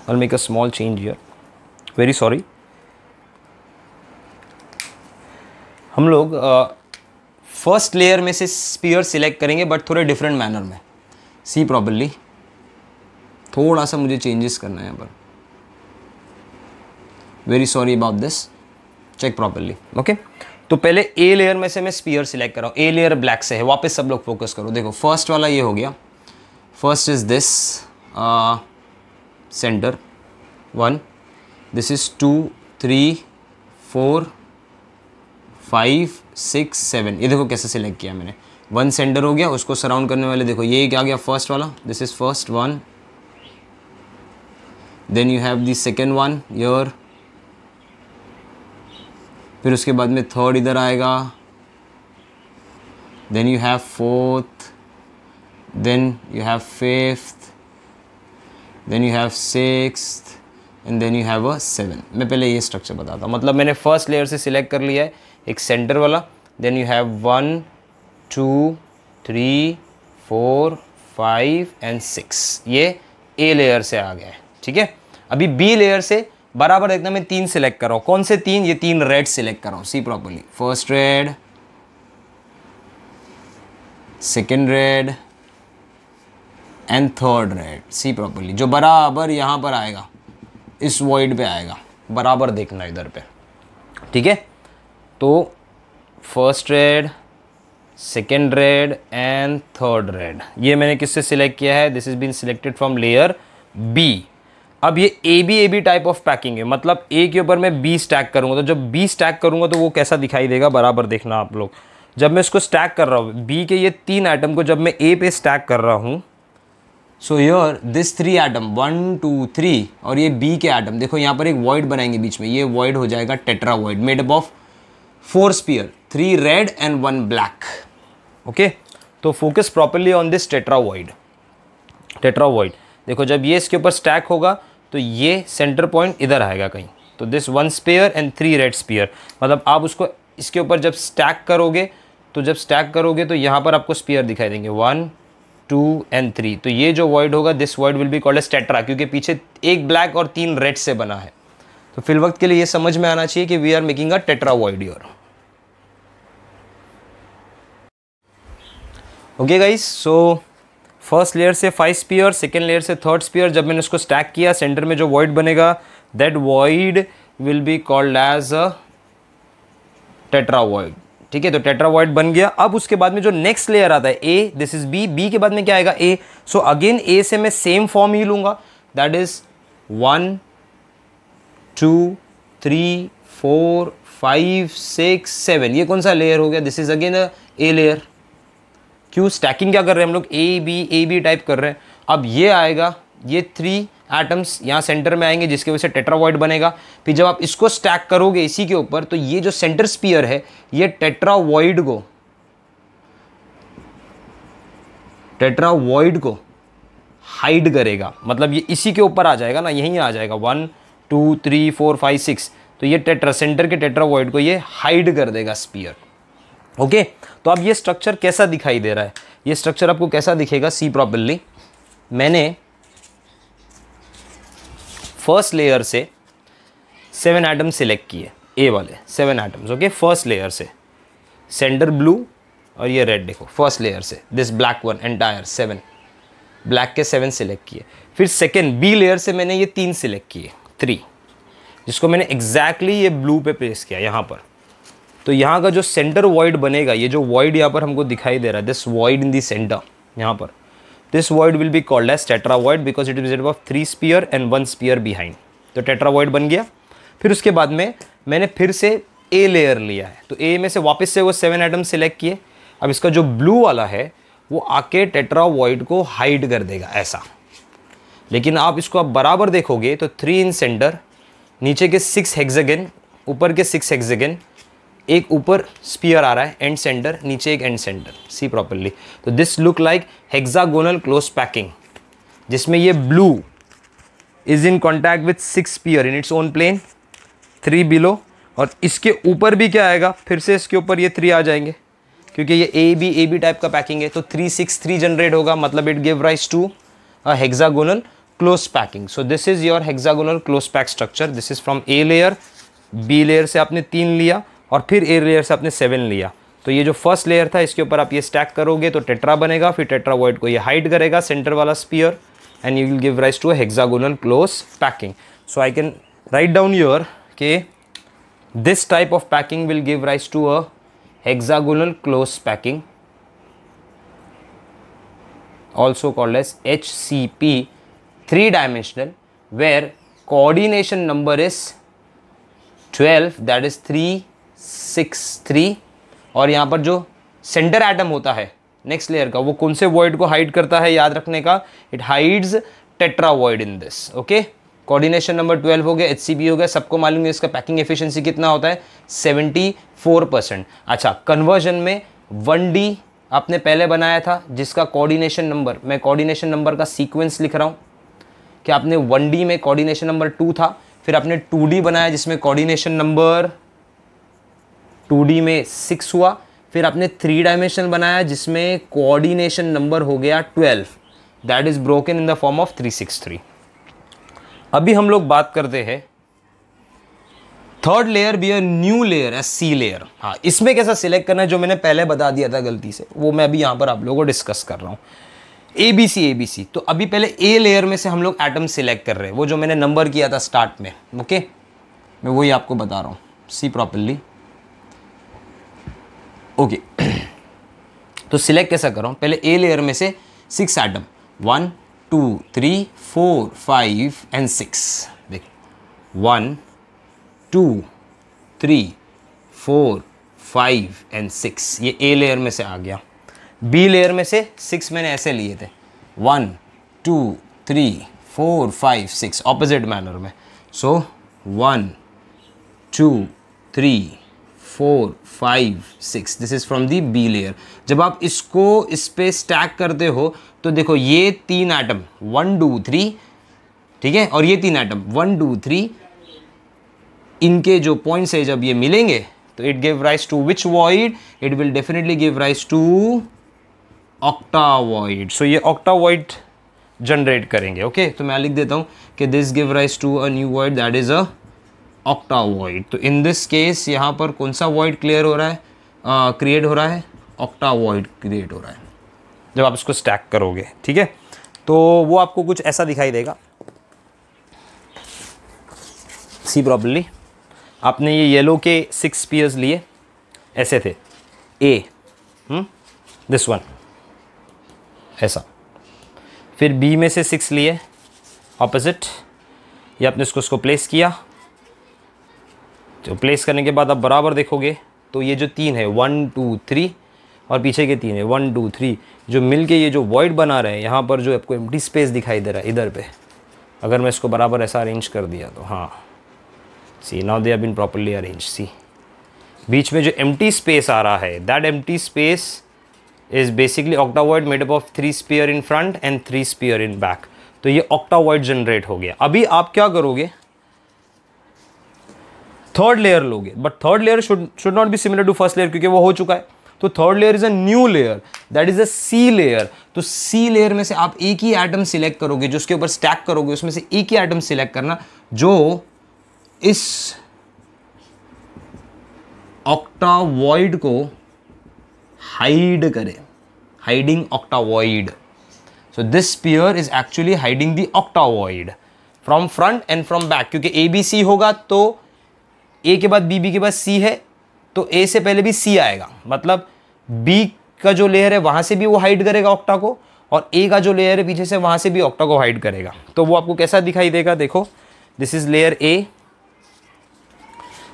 I make a small change here, very sorry. हम लोग फर्स्ट लेयर में से स्पीयर सिलेक्ट करेंगे बट थोड़े डिफरेंट मैनर में। सी प्रॉपरली, थोड़ा सा मुझे चेंजेस करना है यहाँ पर, very sorry about this, check properly, okay. तो पहले ए लेयर में से मैं स्पीयर सिलेक्ट कर रहा हूँ। ए लेयर ब्लैक से है, वापस सब लोग फोकस करो। देखो फर्स्ट वाला ये हो गया, first is this centre 1, this is 2 3 4 5 6 7। ये देखो कैसे सिलेक्ट किया मैंने, 1 सेंटर हो गया, उसको सराउंड करने वाले देखो ये क्या गया, फर्स्ट वाला, this is first 1, then you have the second one here, फिर उसके बाद में थर्ड इधर आएगा, then you have fourth, then you have fifth, then you have sixth and then you have a 7। मैं पहले ये स्ट्रक्चर बताता हूँ। मतलब मैंने फर्स्ट लेयर से सिलेक्ट कर लिया है एक सेंटर वाला, देन यू हैव 1 2 3 4 5 एंड 6, ये ए लेयर से आ गया है, ठीक है। अभी बी लेयर से बराबर देखना, मैं 3 सिलेक्ट कर रहा हूँ। कौन से 3? ये 3 रेड सिलेक्ट कर रहा हूँ, see properly. First red, second red and third red, see properly. जो बराबर यहाँ पर आएगा, इस वॉइड पे आएगा, बराबर देखना इधर पे, ठीक है। तो first red, second red and third red, ये मैंने किससे सिलेक्ट किया है? This is been selected from layer B. अब ये A B type of packing है, मतलब ए के ऊपर मैं बी स्टैक करूंगा। तो जब बी स्टैक करूंगा तो वो कैसा दिखाई देगा, बराबर देखना आप लोग। जब मैं इसको स्टैक कर रहा हूँ, बी के ये 3 आइटम को जब मैं ए पे स्टैक कर रहा हूँ, सो हियर दिस 3 आइटम 1 2 3 और ये बी के आइटम, देखो यहाँ पर एक वॉइड बनाएंगे बीच में, ये वॉइड हो जाएगा tetra void made up of 4 sphere, 3 red and 1 black. Okay, तो focus properly on this tetra void. देखो जब ये इसके ऊपर स्टैक होगा तो ये सेंटर पॉइंट इधर आएगा कहीं, तो this 1 sphere and 3 red sphere, मतलब आप उसको इसके ऊपर जब स्टैक करोगे तो यहाँ पर आपको स्पीयर दिखाई देंगे 1 2 एंड 3। तो ये जो वॉइड होगा, this void will be called as tetra, क्योंकि पीछे 1 ब्लैक और 3 रेड से बना है। तो फिल वक्त के लिए ये समझ में आना चाहिए कि we are making a tetra void here. Okay guys, so first layer से 5 स्पीयर, सेकेंड लेयर से 3rd स्पीयर, जब मैंने उसको स्टैक किया, सेंटर में जो वॉइड बनेगा, that void will be called as a tetra void, ठीक है। तो टेट्रा वॉइड बन गया। अब उसके बाद में जो नेक्स्ट लेयर आता है ए, दिस इज बी, बी के बाद में क्या आएगा? ए। सो अगेन ए से मैं सेम फॉर्म ही लूंगा, दैट इज 1 2 3 4 5 6 7। ये कौन सा लेयर हो गया? This is again a a layer. क्यों? स्टैकिंग क्या कर रहे हैं हम लोग? ए बी टाइप कर रहे हैं। अब ये आएगा, ये 3 एटम्स यहाँ सेंटर में आएंगे, जिसकी वजह से टेट्रावॉइड बनेगा। फिर जब आप इसको स्टैक करोगे इसी के ऊपर, तो ये जो सेंटर स्पीयर है, ये टेट्रावॉइड को हाइड करेगा, मतलब ये इसी के ऊपर आ जाएगा ना, यहीं आ जाएगा 1 2 3 4 5 6। तो ये सेंटर के टेट्रावॉइड को ये हाइड कर देगा स्पीयर। ओके, तो अब ये स्ट्रक्चर कैसा दिखाई दे रहा है? ये स्ट्रक्चर आपको कैसा दिखेगा? सी प्रॉपर्ली। मैंने फर्स्ट लेयर से 7 एटम सिलेक्ट किए, ए वाले 7 एटम्स। ओके, फर्स्ट लेयर से सेंटर ब्लू और ये रेड, देखो फर्स्ट लेयर से this black one entire 7, black के 7 सिलेक्ट किए। फिर सेकेंड बी लेयर से मैंने ये 3 सिलेक्ट किए, 3, जिसको मैंने एग्जैक्टली ये ब्लू पे प्लेस किया यहाँ पर। तो यहाँ का जो सेंटर वॉइड बनेगा, ये जो वॉइड यहाँ पर हमको दिखाई दे रहा है, this void in the centre, यहाँ पर this void will be called as tetravoid because it is made of 3 sphere and 1 sphere behind. तो टेट्रावॉइड बन गया। फिर उसके बाद में मैंने फिर से ए लेयर लिया है, तो ए में से वापस से वो 7 एटम सिलेक्ट किए। अब इसका जो ब्लू वाला है वो आके टेट्रावॉइड को हाइड कर देगा ऐसा। लेकिन आप इसको आप बराबर देखोगे तो 3 इन सेंटर, नीचे के 6 हेक्सागन, ऊपर के 6 हेक्सागन, एक ऊपर स्पीयर आ रहा है एंड सेंटर, नीचे एक एंड सेंटर, सी प्रॉपर्ली। तो this look like hexagonal close packing, जिसमें ये blue is in contact with 6 sphere in its own plane, 3 below, और इसके ऊपर भी क्या आएगा? फिर से इसके ऊपर ये 3 आ जाएंगे, क्योंकि ये ए बी टाइप का पैकिंग है। तो 3 6 3 जनरेट होगा, मतलब it give rise to a hexagonal close packing. So this is your hexagonal close pack structure. This is from A layer, B layer से आपने 3 लिया और फिर ए लेयर से आपने 7 लिया। तो ये जो फर्स्ट लेयर था, इसके ऊपर आप ये स्टैक करोगे तो टेट्रा बनेगा, फिर टेट्रावॉइड को ये हाइड करेगा सेंटर वाला sphere, and you will give rise to a hexagonal close packing. So I can write down here के this type of packing will give rise to a hexagonal close packing, also called as HCP, 3-dimensional, where coordination number is 12, that is 3 6 3। और यहाँ पर जो सेंटर एटम होता है नेक्स्ट लेयर का, वो कौन से वॉइड को हाइड करता है? याद रखने का, it hides tetravoid in this. Okay, coordination number 12 हो गया, HCP हो गया, सबको मालूम है इसका पैकिंग एफिशिएंसी कितना होता है, 74%। अच्छा, कन्वर्जन में 1D आपने पहले बनाया था, जिसका कोऑर्डिनेशन नंबर, मैं कोऑर्डिनेशन नंबर का सीक्वेंस लिख रहा हूँ कि आपने 1D में कोऑर्डिनेशन नंबर 2 था, फिर आपने 2D बनाया जिसमें कोऑर्डिनेशन नंबर 2D में 6 हुआ, फिर आपने 3 डायमेंशनल बनाया जिसमें कोऑर्डिनेशन नंबर हो गया 12, that is broken in the form of 363। अभी हम लोग बात करते हैं third layer be a new layer as C layer. हाँ, इसमें कैसा सिलेक्ट करना है जो मैंने पहले बता दिया था गलती से, वो मैं अभी यहाँ पर आप लोगों को डिस्कस कर रहा हूँ। ए बी सी, तो अभी पहले ए लेयर में से हम लोग एटम सिलेक्ट कर रहे हैं, वो जो मैंने नंबर किया था स्टार्ट में। ओके, मैं वही आपको बता रहा हूँ, सी प्रॉपरली। ओके, तो सिलेक्ट कैसा कर रहा हूँ, पहले ए लेयर में से 6 एटम, 1 2 3 4 5 एंड 6। देख 1 2 3 4 5 एंड 6, ये ए लेयर में से आ गया। बी लेयर में से 6 मैंने ऐसे लिए थे, 1 2 3 4 5 6, ऑपोजिट मैनर में। सो 1 2 3 4 5 6, this is from the B layer. जब आप इसको इस पे स्टैक करते हो तो देखो ये 3 एटम 1 2 3, ठीक है, और ये 3 एटम 1 2 3, इनके जो पॉइंट्स है जब ये मिलेंगे तो it give rise to which void, it will definitely give rise to octavoid. So ये ऑक्टावॉइड जनरेट करेंगे। ओके, तो मैं लिख देता हूँ कि this give rise to a new void that is a octavoid. तो इन दिस केस यहाँ पर कौन सा वॉइड क्लियर हो रहा है, क्रिएट हो रहा है, ऑक्टावॉइड क्रिएट हो रहा है जब आप इसको स्टैक करोगे। ठीक है, तो वो आपको कुछ ऐसा दिखाई देगा। सी प्रॉपर्ली, आपने ये येलो के 6 स्पीयर्स लिए, ऐसे थे ए, दिस वन ऐसा, फिर बी में से 6 लिए ऑपोजिट, ये आपने इसको प्लेस किया। तो प्लेस करने के बाद आप बराबर देखोगे तो ये जो 3 है 1 2 3 और पीछे के 3 है 1 2 3, जो मिल के ये जो वॉइड बना रहे हैं, यहाँ पर जो आपको एम्प्टी स्पेस दिखाई दे रहा है इधर पे, अगर मैं इसको बराबर ऐसा अरेंज कर दिया तो हाँ, see now they have been properly arrange. See बीच में जो एम्प्टी स्पेस आ रहा है, that empty space is basically octavoid made up of 3 sphere in front and 3 sphere in back. तो ये ऑक्टावॉइड जनरेट हो गया। अभी आप क्या करोगे, थर्ड लेयर लोगे, but third layer should not be similar to first layer क्योंकि वो हो चुका है। तो third layer is a new layer, that is a C layer. तो सी लेयर में से आप एक ही एटम सिलेक्ट करोगे, जो उसके ऊपर स्टैक करोगे उसमें से एक ही एटम सिलेक्ट करना जो इस ऑक्टावॉइड को हाइड करे, hiding octavoid. So this sphere is actually hiding the octavoid from front and from back, क्योंकि ए बी सी होगा तो ए के बाद बी, बी के बाद सी है तो ए से पहले भी सी आएगा, मतलब बी का जो लेयर है वहां से भी वो हाइड करेगा ऑक्टा को, और ए का जो लेयर है पीछे से वहां से भी ऑक्टा को हाइड करेगा। तो वो आपको कैसा दिखाई देगा, देखो this is layer A,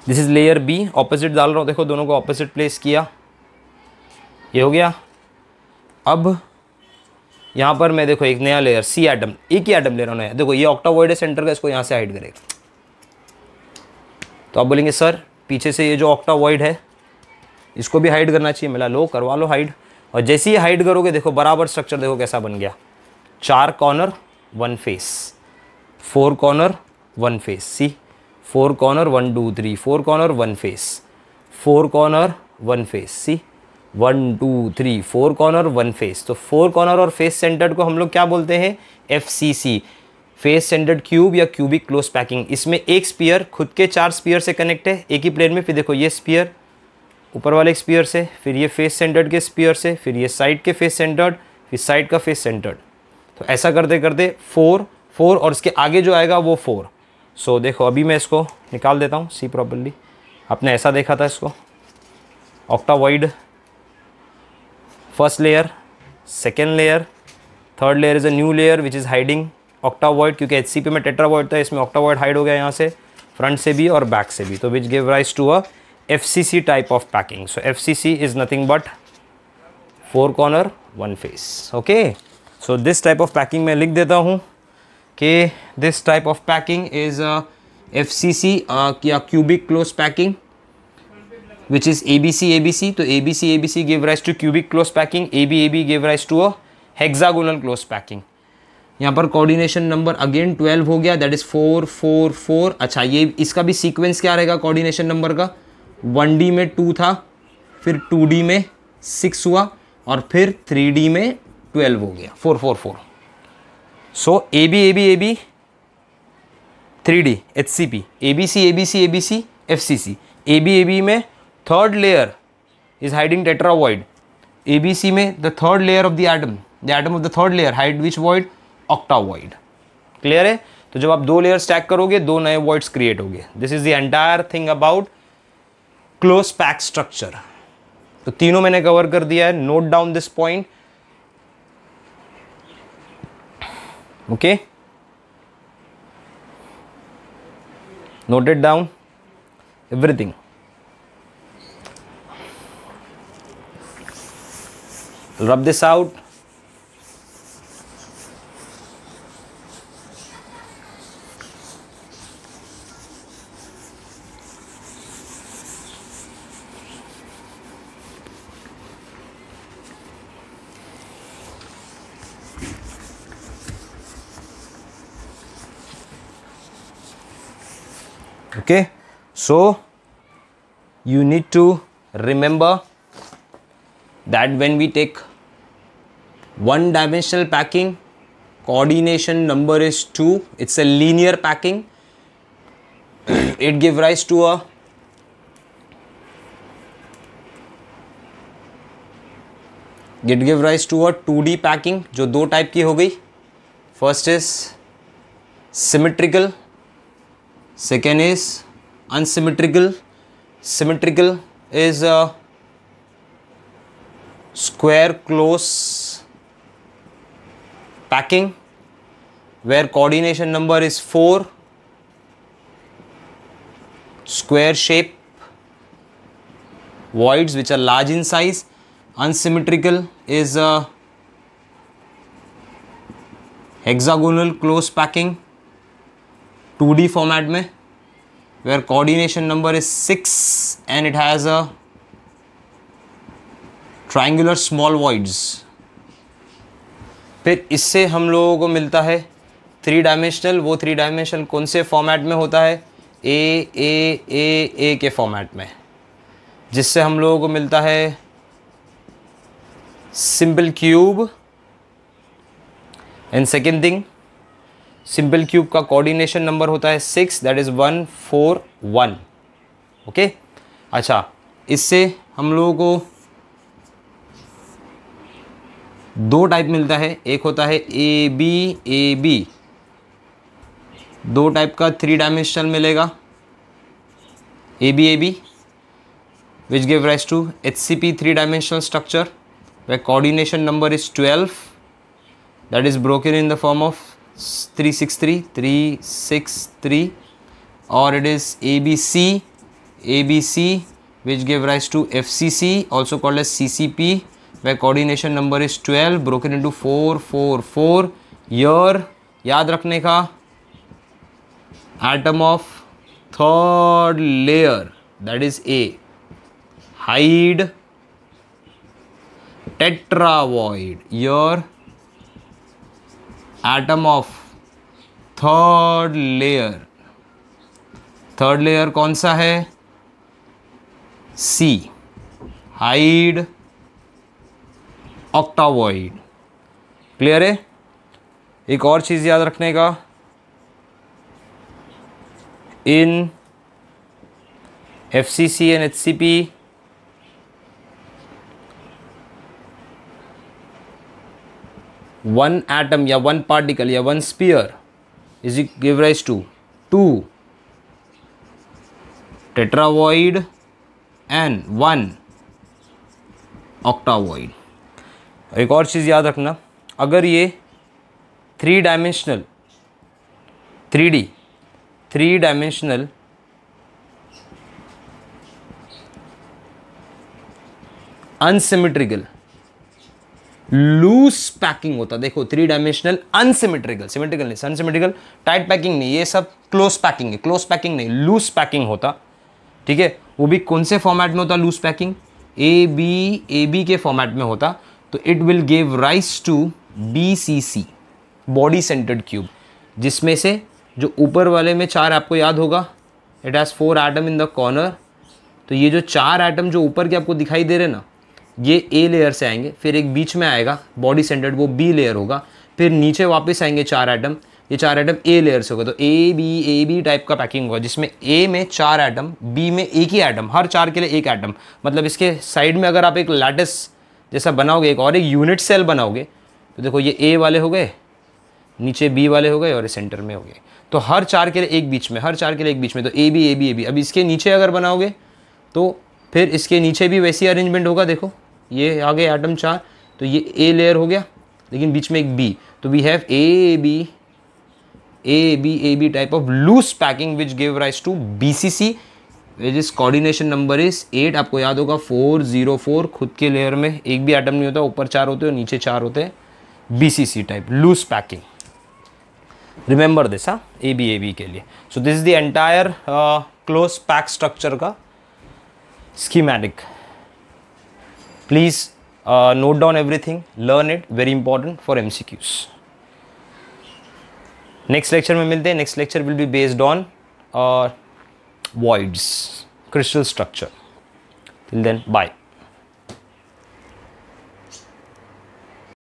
this is layer B, opposite डाल रहा हूँ, देखो दोनों को ऑपोजिट प्लेस किया, ये हो गया। अब यहाँ पर मैं देखो एक नया लेयर सी एटम, एक ही एटम ले रहा हूँ नया, देखो ये ऑक्टावॉइड है सेंटर का, इसको यहाँ से हाइड करेगा। तो आप बोलेंगे सर पीछे से ये जो ऑक्टावॉइड है इसको भी हाइड करना चाहिए, मिला लो करवा लो हाइड। और जैसे ही हाइड करोगे देखो बराबर स्ट्रक्चर देखो कैसा बन गया, 4 corner 1 face, 4 corner 1 face, see 4 corner 1 2 3, 4 corner 1 face, 4 corner 1 face, see 1 2 3, 4 corner 1 face. तो 4 कॉर्नर और फेस सेंटर्ड को हम लोग क्या बोलते हैं, FCC, फेस सेंटर्ड क्यूब या क्यूबिक क्लोज पैकिंग। इसमें एक स्पीयर खुद के 4 स्पीयर से कनेक्ट है एक ही प्लेन में, फिर देखो ये स्पीयर ऊपर वाले स्पीयर से, फिर ये फेस सेंटर्ड के स्पीयर से, फिर ये साइड के फेस सेंटर्ड, फिर साइड का फेस सेंटर्ड। तो ऐसा करते करते 4 4 और इसके आगे जो आएगा वो 4। सो देखो अभी मैं इसको निकाल देता हूँ, सी प्रॉपर्ली, आपने ऐसा देखा था इसको, octavoid first layer, second layer, third layer is a new layer which is hiding octavoid, क्योंकि HCP में टेट्रावॉइड था, इसमें ऑक्टावॉइड हाइड हो गया यहाँ से, फ्रंट से भी और बैक से भी, तो which give rise to a FCC type of packing. So FCC is nothing but 4 corner 1 face. Okay, so this type of packing मैं लिख देता हूँ कि this type of packing is FCC या cubic close packing which is ABC तो ABC give rise to cubic close packing, AB give rise to a hexagonal close packing। यहाँ पर कोऑर्डिनेशन नंबर अगेन 12 हो गया, दैट इज 4 4 4। अच्छा ये इसका भी सीक्वेंस क्या रहेगा कोऑर्डिनेशन नंबर का, 1D में 2 था, फिर 2D में 6 हुआ और फिर 3D में 12 हो गया, 4 4 4। So AB 3D HCP, ABC FCC. AB में third layer is hiding tetravoid. ABC में the third layer of the atom of the third layer hide which void? Octavoid. Clear है? तो जब आप दो लेयर स्टैक करोगे दो नए वॉइड्स क्रिएट होंगे. This is the entire thing about close pack structure. तो तीनों मैंने कवर कर दिया है. Note down this point. Okay, note it down everything. Rub this out. Okay, so you need to remember that when we take one dimensional packing, coordination number is 2. It's a linear packing. It give rise to a it give rise to a 2D packing जो दो टाइप की हो गई. First is symmetrical, second is unsymmetrical. Symmetrical is a square close packing where coordination number is 4. Square shape voids which are large in size. Unsymmetrical is a hexagonal close packing 2D format में where coordination number is 6 and it has a triangular small voids. फिर इससे हम लोगों को मिलता है 3 डायमेंशनल. वो 3 डायमेंशनल कौन से फॉर्मेट में होता है? ए के फॉर्मेट में, जिससे हम लोगों को मिलता है simple cube. And second thing, simple cube का कोऑर्डिनेशन नंबर होता है 6, दैट इज़ 1 4 1. ओके, अच्छा, इससे हम लोगों को दो टाइप मिलता है. एक होता है ए बी. दो टाइप का 3 डायमेंशनल मिलेगा. A B which give rise to HCP 3 dimensional structure where coordination number is 12, that is broken in the form of 363 or it is ABC which give rise to FCC also called as CCP where coordination number is 12 broken into 4 4 4. Here याद रखने का, atom of third layer that is A hide tetravoid. Here atom of third layer कौन सा है? C hide octavoid. क्लियर है? एक और चीज़ याद रखने का, in FCC and HCP one atom या वन पार्टिकल या one sphere is give rise to 2 tetravoid and 1 octavoid. एक और चीज़ याद रखना, अगर ये 3 dimensional 3 dimensional unsymmetrical loose packing होता, देखो 3 डायमेंशनल अनसिमेट्रिकल, सिमेट्रिकल नहीं, अनसिमेट्रिकल टाइट पैकिंग नहीं, ये सब क्लोज पैकिंग है. क्लोज पैकिंग नहीं, लूज पैकिंग होता. ठीक है, वो भी कौन से फॉर्मेट में होता? लूज पैकिंग ए बी के फॉर्मेट में होता. तो it will give rise to BCC body centred cube, जिसमें से जो ऊपर वाले में 4 आपको याद होगा, it has 4 atom in the corner. तो ये जो 4 एटम जो ऊपर के आपको दिखाई दे रहे ना, ये ए लेयर से आएंगे, फिर एक बीच में आएगा बॉडी सेंटर्ड, वो बी लेयर होगा, फिर नीचे वापस आएंगे 4 एटम, ये 4 एटम ए लेयर से होगा, तो ए बी टाइप का पैकिंग होगा, जिसमें ए में 4 एटम, बी में एक ही एटम, हर 4 के लिए एक एटम। मतलब इसके साइड में अगर आप एक लैटिस जैसा बनाओगे, एक और एक यूनिट सेल बनाओगे, तो देखो ये ए वाले हो गए, नीचे बी वाले हो गए और सेंटर में हो गए। तो हर 4 के लिए एक बीच में, हर 4 के लिए एक बीच में, तो A B A B A B. अब इसके नीचे अगर बनाओगे तो फिर इसके नीचे भी वैसी अरेंजमेंट होगा। देखो ये आ गए एटम 4, तो ये ए लेयर हो गया, लेकिन बीच में एक बी, तो we have A B type of loose packing which give rise to BCC, which is coordination number is 8। आपको याद होगा 404, खुद के लेयर में एक भी एटम नहीं होता, ऊपर 4 होते हैं और नीचे 4 होते हैं, BCC type loose packing. Remember this, हाँ, ए बी के लिए। So this is the entire close pack structure का schematic. Please note down everything, learn it, very important for MCQs. Next lecture में मिलते हैं. Next lecture will be based on voids, crystal structure. Till then, bye.